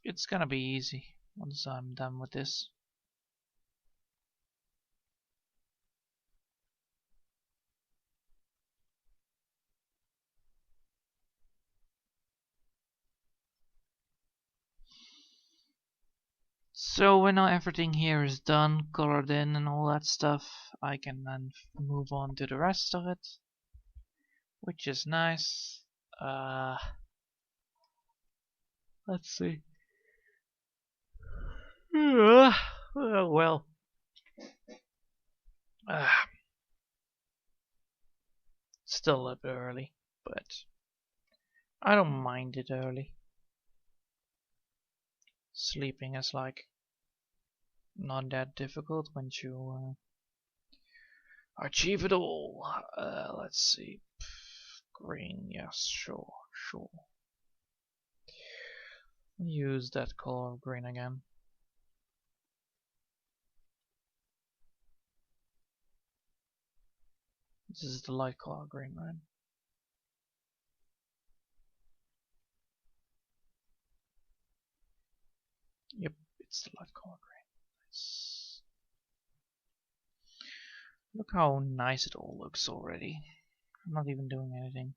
S1: It's gonna be easy once I'm done with this. So when everything here is done, colored in and all that stuff, I can then move on to the rest of it, which is nice. Let's see. Well, still a bit early, but I don't mind it early. Sleeping is like not that difficult once you achieve it all. Let's see. Green, yes, sure. Use that color of green again. This is the light color green, right? Yep, it's the light color green. Nice. Look how nice it all looks already. I'm not even doing anything.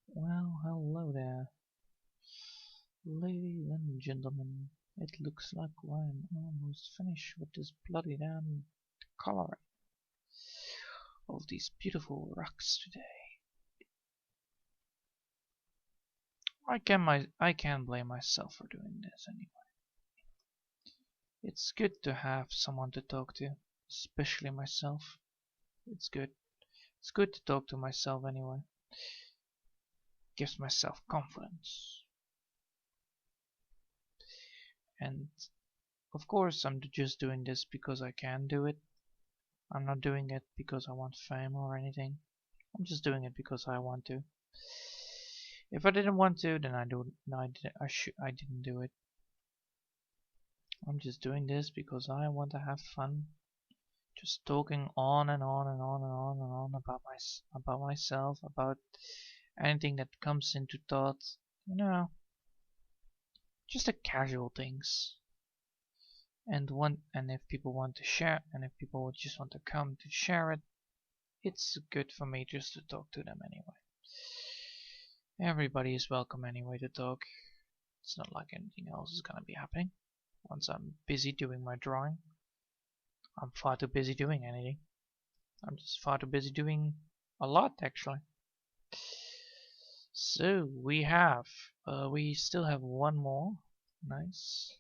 S1: Well, hello there. Ladies and gentlemen, it looks like I'm almost finished with this bloody damn coloring of these beautiful rocks today. I can't blame myself for doing this anyway. It's good to have someone to talk to, especially myself. It's good. It's good to talk to myself anyway. Gives myself confidence. And of course, I'm just doing this because I can do it. I'm not doing it because I want fame or anything. I'm just doing it because I want to. If I didn't want to, then I don't. No, I didn't do it. I'm just doing this because I want to have fun. Just talking on and on and on and on and on about myself, about anything that comes into thought. You know, just the casual things. And if people want to share, and if people would just want to come to share it, it's good for me just to talk to them anyway. Everybody is welcome anyway to talk. It's not like anything else is gonna be happening. Once I'm busy doing my drawing, I'm far too busy doing anything. I'm just far too busy doing a lot actually. So we still have one more. Nice.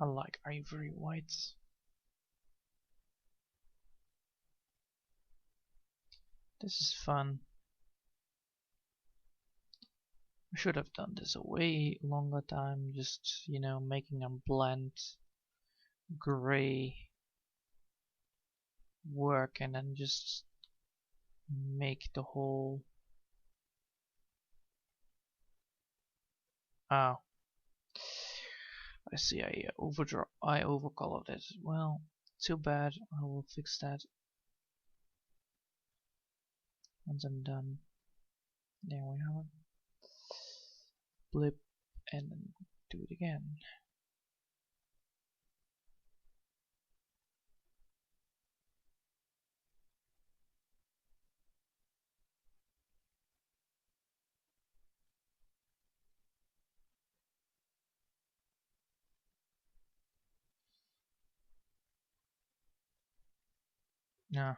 S1: I like ivory whites. This is fun. I should have done this a way longer time, just, you know, making a blend gray work and then just make the whole... Oh. I see, I overcolored it as well. Too bad, I will fix that once I'm done. There we have it. Blip, and then do it again. Yeah.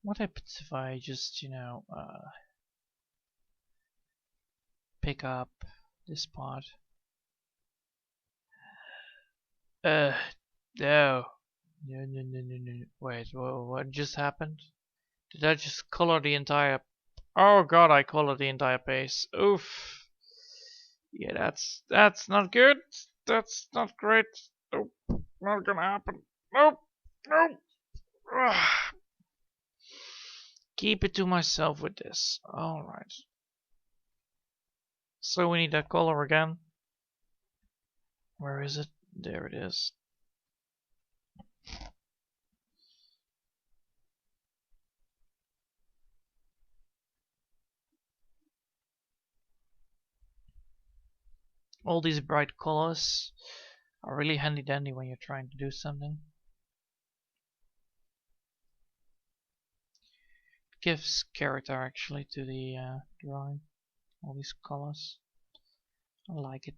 S1: What happens if I just, you know, pick up this part? No. No, no, no, no, no. Wait, what just happened? Did I just color the entire... Oh god, I colored the entire base. Oof. Yeah, that's not good. That's not great. Nope, not gonna happen. Nope, nope. Ugh. Keep it to myself with this. Alright. So we need that color again. Where is it? There it is. All these bright colors are really handy dandy when you're trying to do something. It gives character actually to the drawing. All these colors. I like it.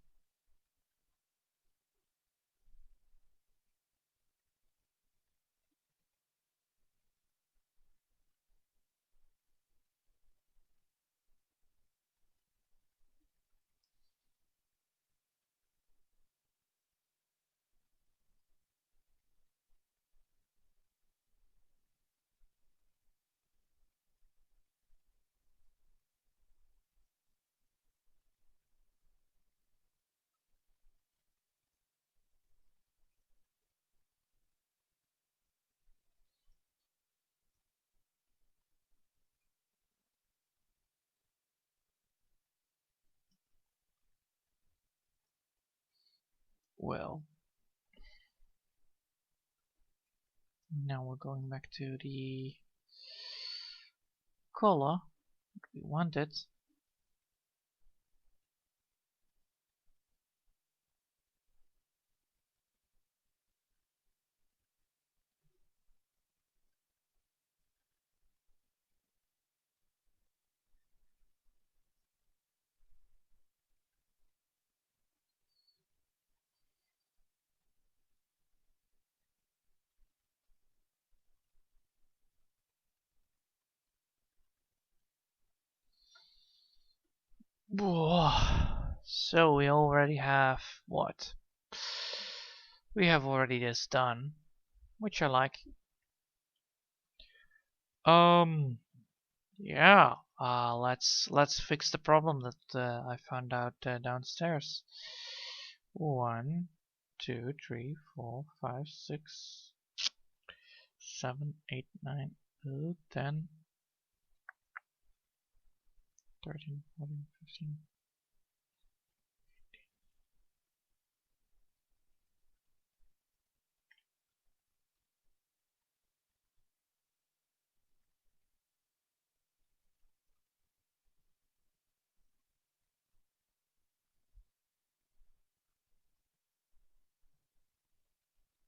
S1: Well, now we're going back to the color we wanted. So we already have what? We have already this done, which I like. Yeah. Let's fix the problem that I found out downstairs. 1, 2, 3, 4, 5, 6, 7, 8, 9, 10, 13, 14, 15.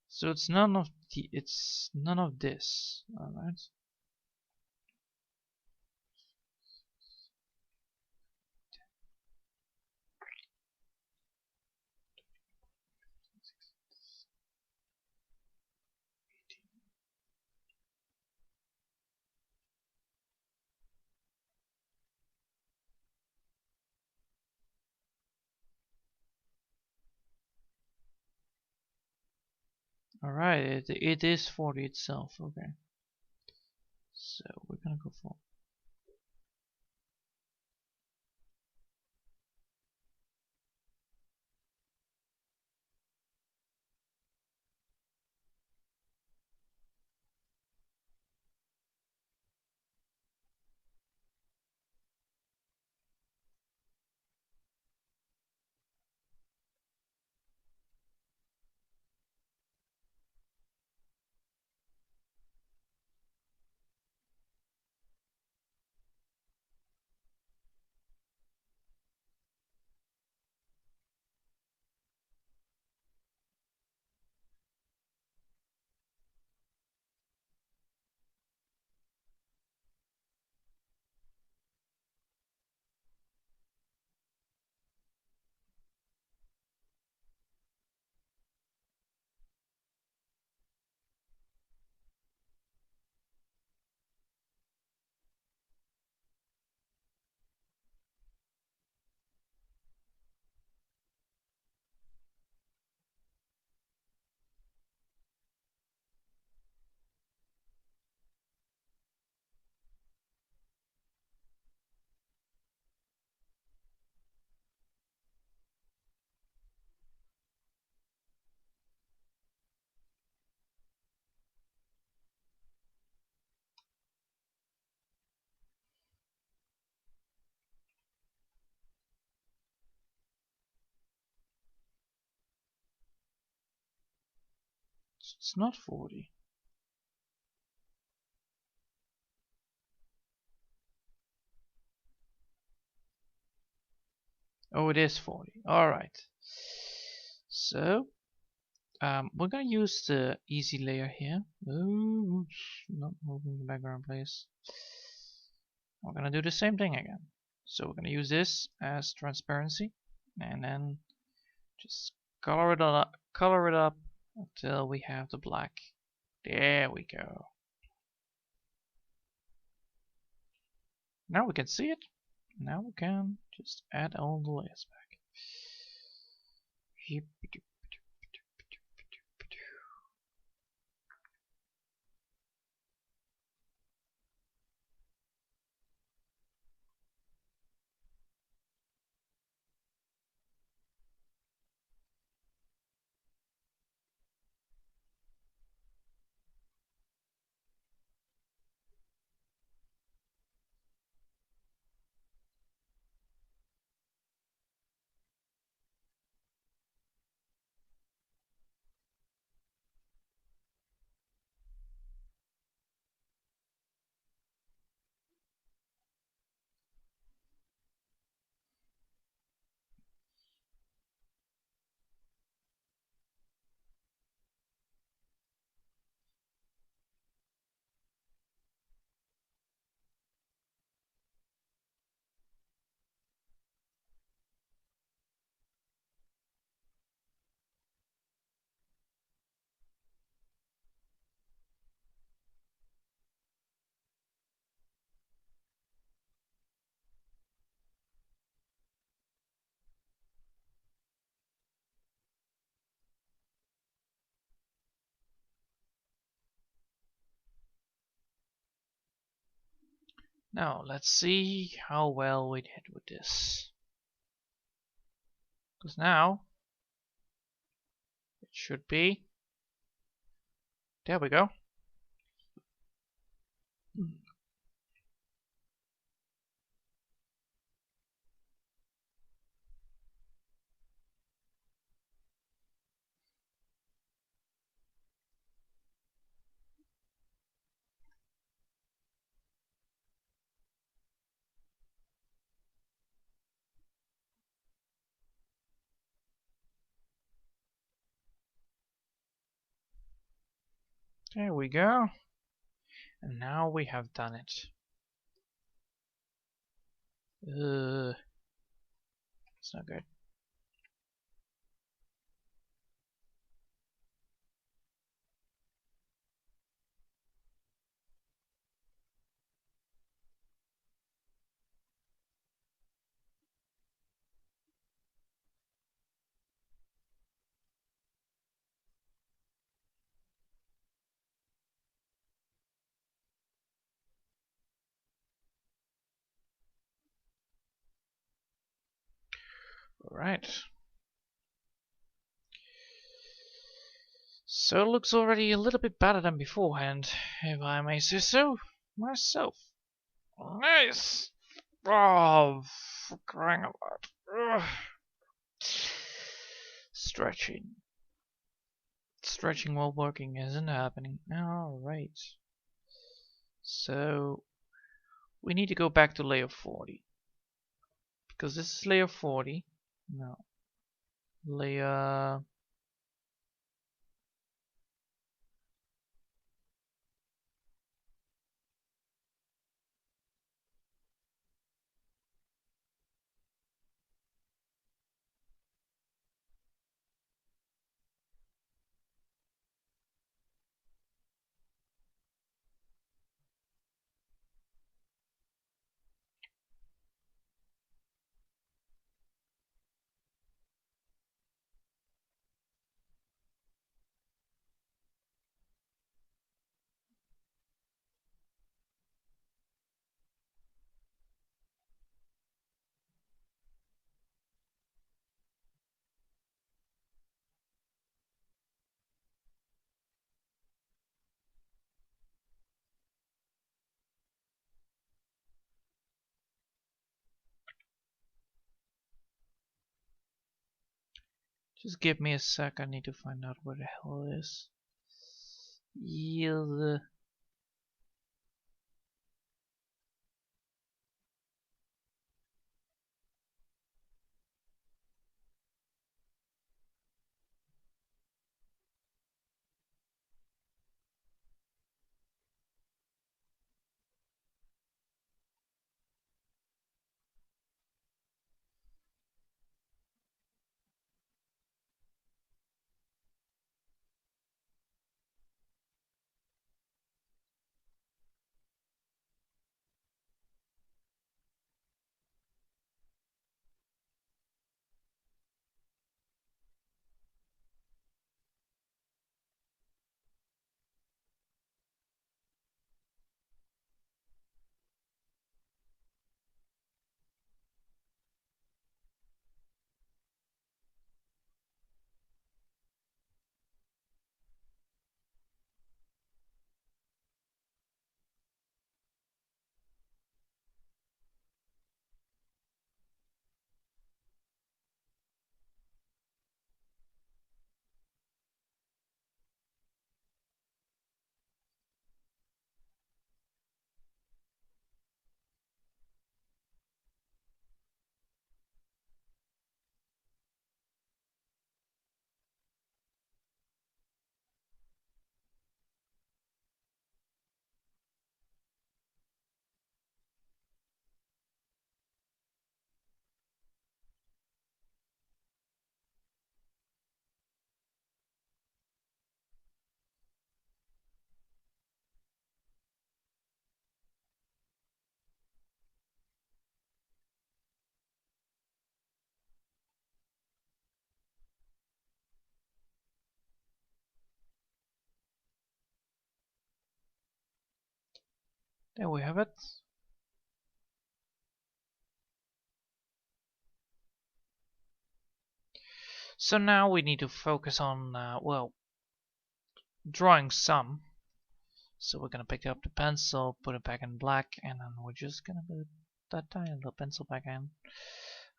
S1: So it's none of this. Alright. Alright, it is 40 itself, okay. So we're gonna go for it's not 40. Oh, it is 40. Alright. So we're gonna use the easy layer here. Oops, not moving the background, please. We're gonna do the same thing again. So we're gonna use this as transparency, and then just color it up until we have the black. There we go. Now we can see it. Now we can just add all the layers back. Now let's see how well we did with this. Because now it should be. There we go. There we go. And now we have done it. It's not good. Alright. So it looks already a little bit better than beforehand, if I may say so myself. Nice! Oh, for crying out loud. Ugh. Stretching. Stretching while working isn't happening. Alright. So, we need to go back to layer 40. Because this is layer 40. No. Layer... Just give me a sec, I need to find out where the hell it is. Yeah. There we have it. So now we need to focus on, well, drawing some. So we're gonna pick up the pencil, put it back in black, and then we're just gonna put that tiny little pencil back in.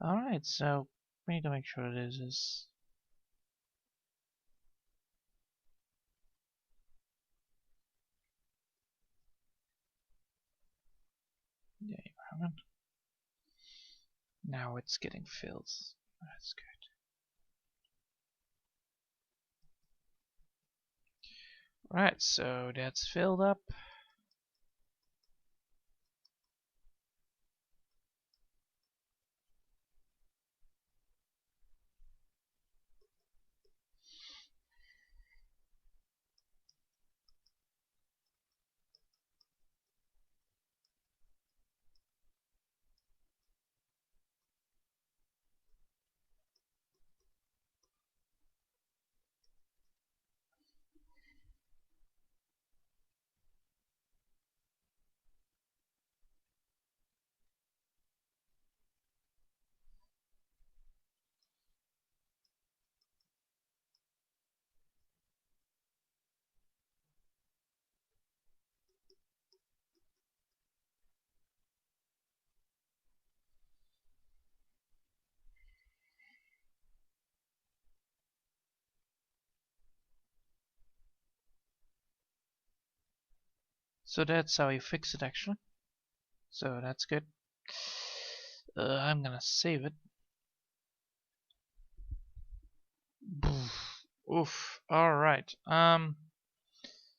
S1: Alright, so we need to make sure this is... Yeah, you haven't. Now it's getting filled. That's good. Right, so that's filled up. So that's how you fix it actually. So that's good. I'm gonna save it. Oof. All right.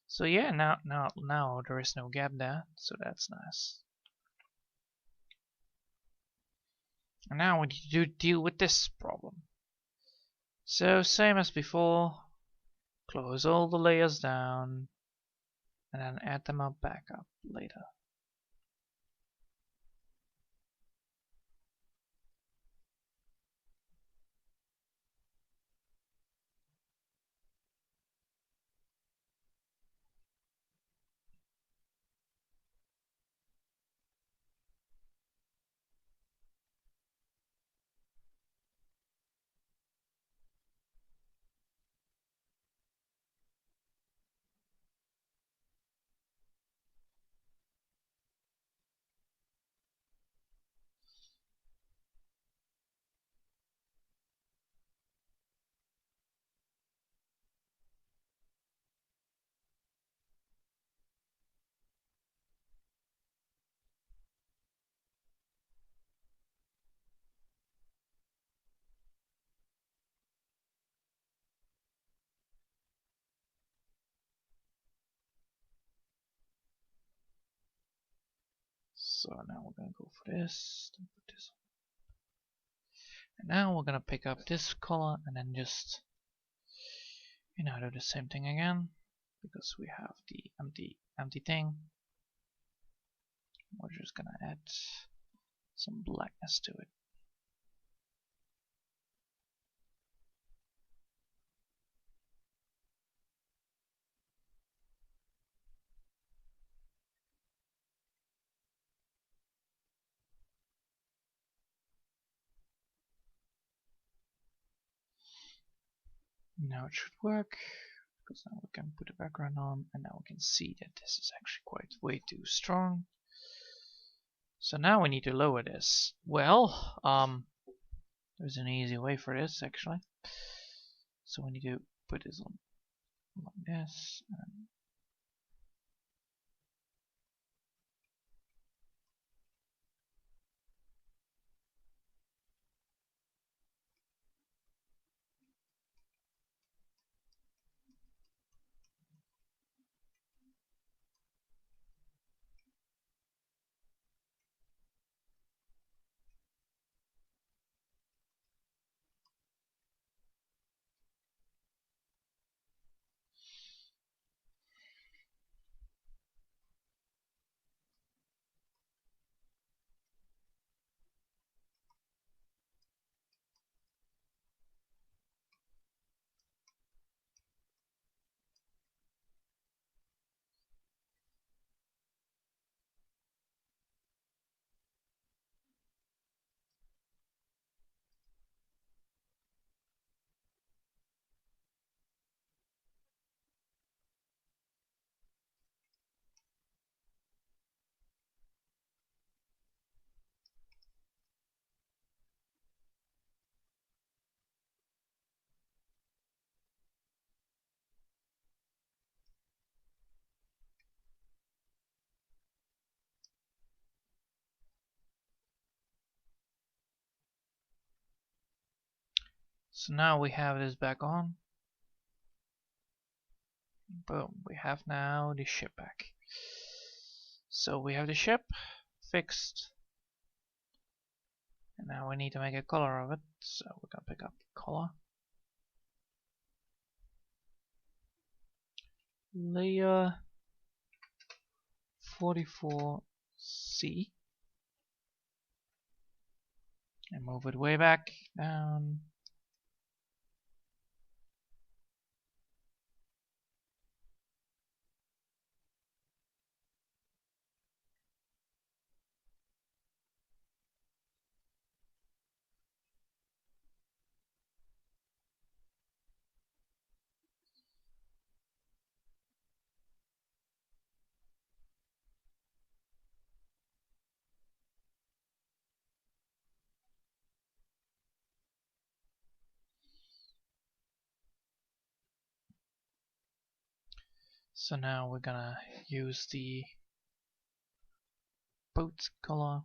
S1: So yeah, now there is no gap there, so that's nice. And now we need to deal with this problem. So same as before, close all the layers down, and then add them up back up later. So now we're gonna go for this, then put this on. And now we're gonna pick up this color and then just, you know, do the same thing again, because we have the empty thing. We're just gonna add some blackness to it. Now it should work, because now we can put the background on, and now we can see that this is actually quite way too strong. So now we need to lower this. Well, there's an easy way for this actually. So we need to put this on like this, and So now we have this back on. Boom, we have now the ship back. So we have the ship fixed. And now we need to make a color of it. So we're gonna pick up the color. Layer 44C. And move it way back down. So now we're gonna use the boat color.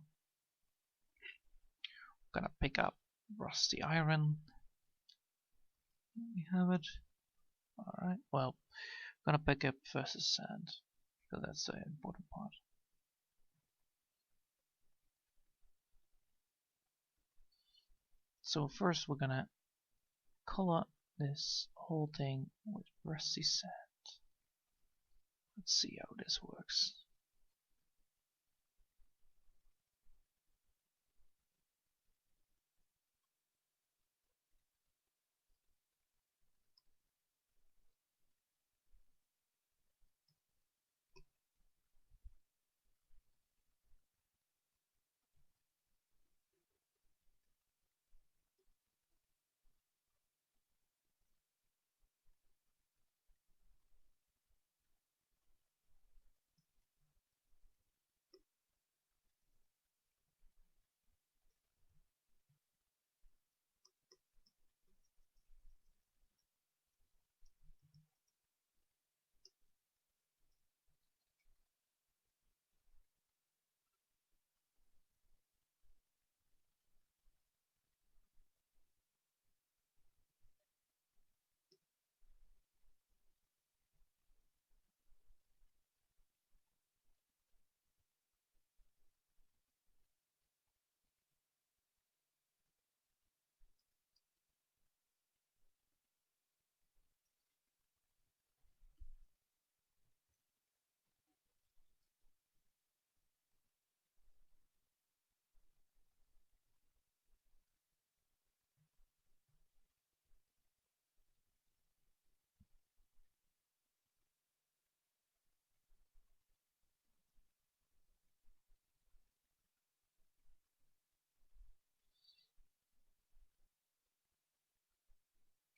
S1: We're gonna pick up rusty iron. We have it. Alright, well, I'm gonna pick up versus sand, because that's the important part. So first we're gonna color this whole thing with rusty sand. Let's see how this works.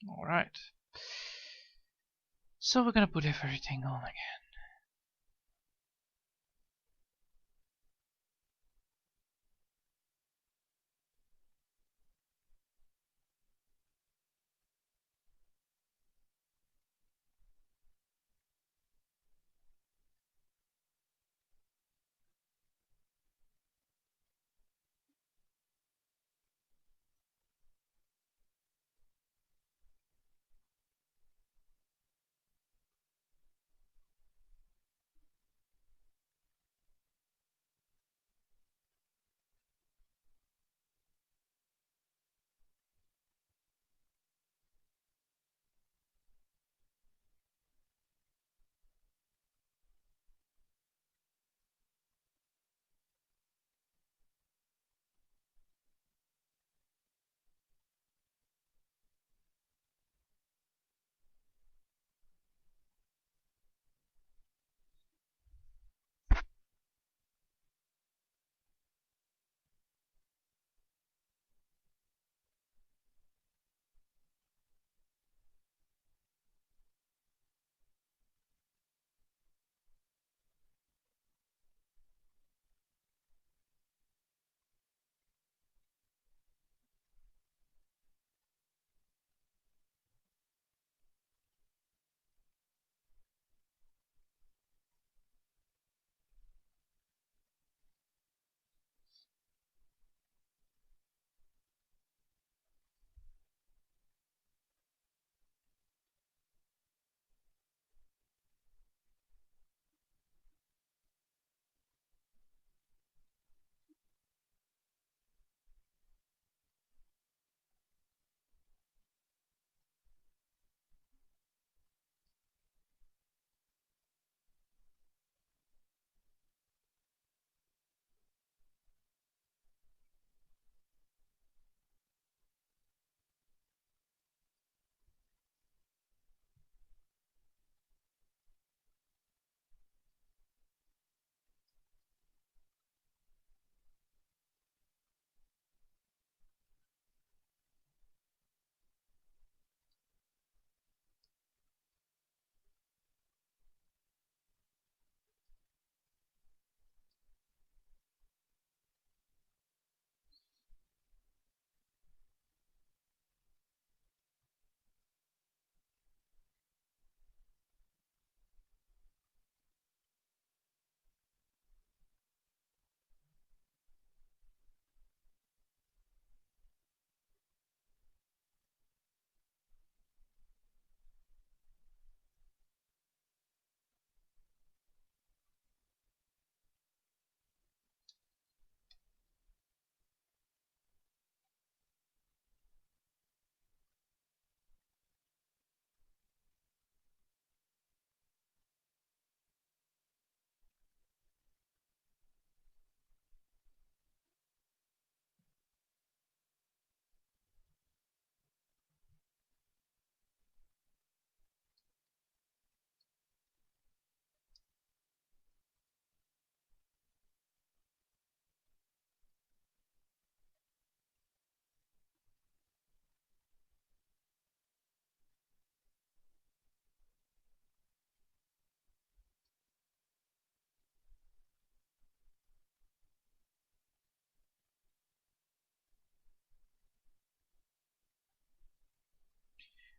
S1: Alright. So we're gonna put everything on again.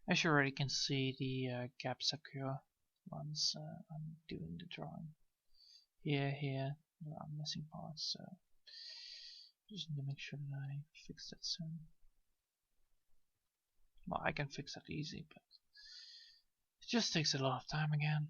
S1: As you already can see, the gaps occur once I'm doing the drawing. Here, there are missing parts, so just need to make sure that I fix that soon. Well, I can fix that easy, but it just takes a lot of time again.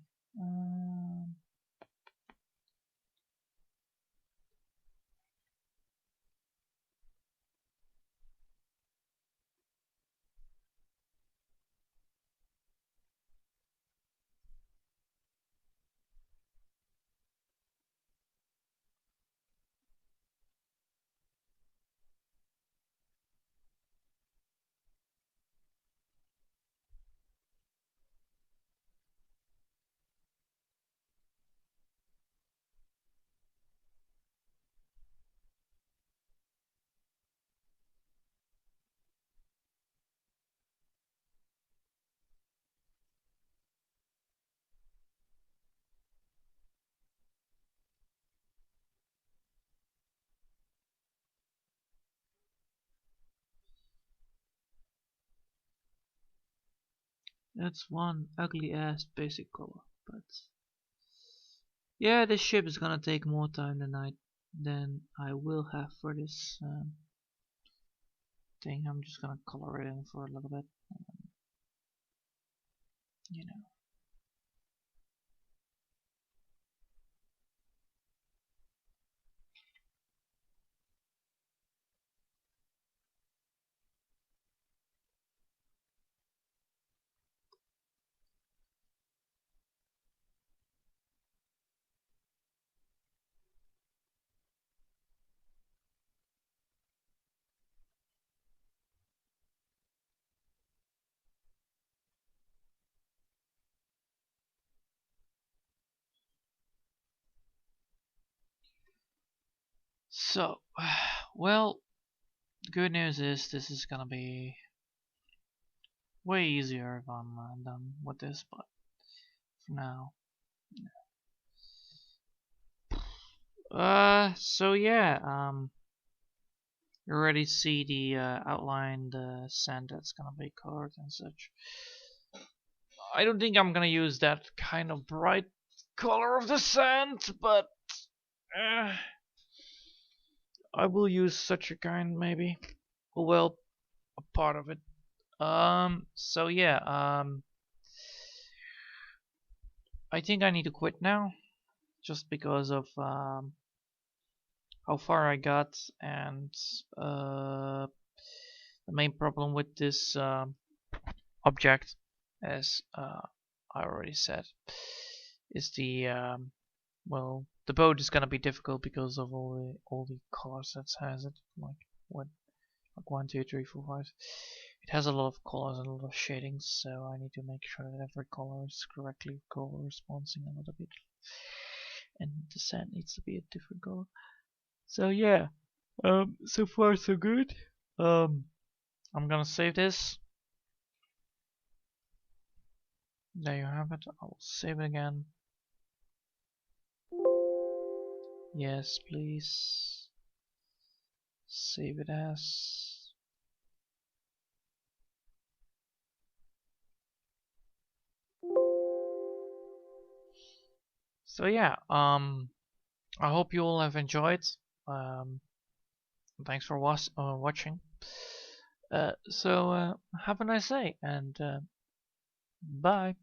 S1: That's one ugly ass basic color, but yeah, this ship is gonna take more time than I will have for this thing. I'm just gonna color it in for a little bit, you know. So, well, the good news is this is gonna be way easier if I'm done with this, but for now. So yeah, you already see the outlined sand that's gonna be colored and such. I don't think I'm gonna use that kind of bright color of the sand, but I will use such a kind maybe. Well, a part of it. So yeah, I think I need to quit now, just because of how far I got, and the main problem with this object, as I already said, is the well, the boat is gonna be difficult because of all the colors that has it, like what, like 1, 2, 3, 4, 5. It has a lot of colors and a lot of shadings, so I need to make sure that every color is correctly corresponding a little bit, and the sand needs to be a different color. So yeah, so far so good. I'm gonna save this. There you have it. I will save it again. Yes, please. Save it as. So yeah, I hope you all have enjoyed. Thanks for watching. So have a nice day, and bye.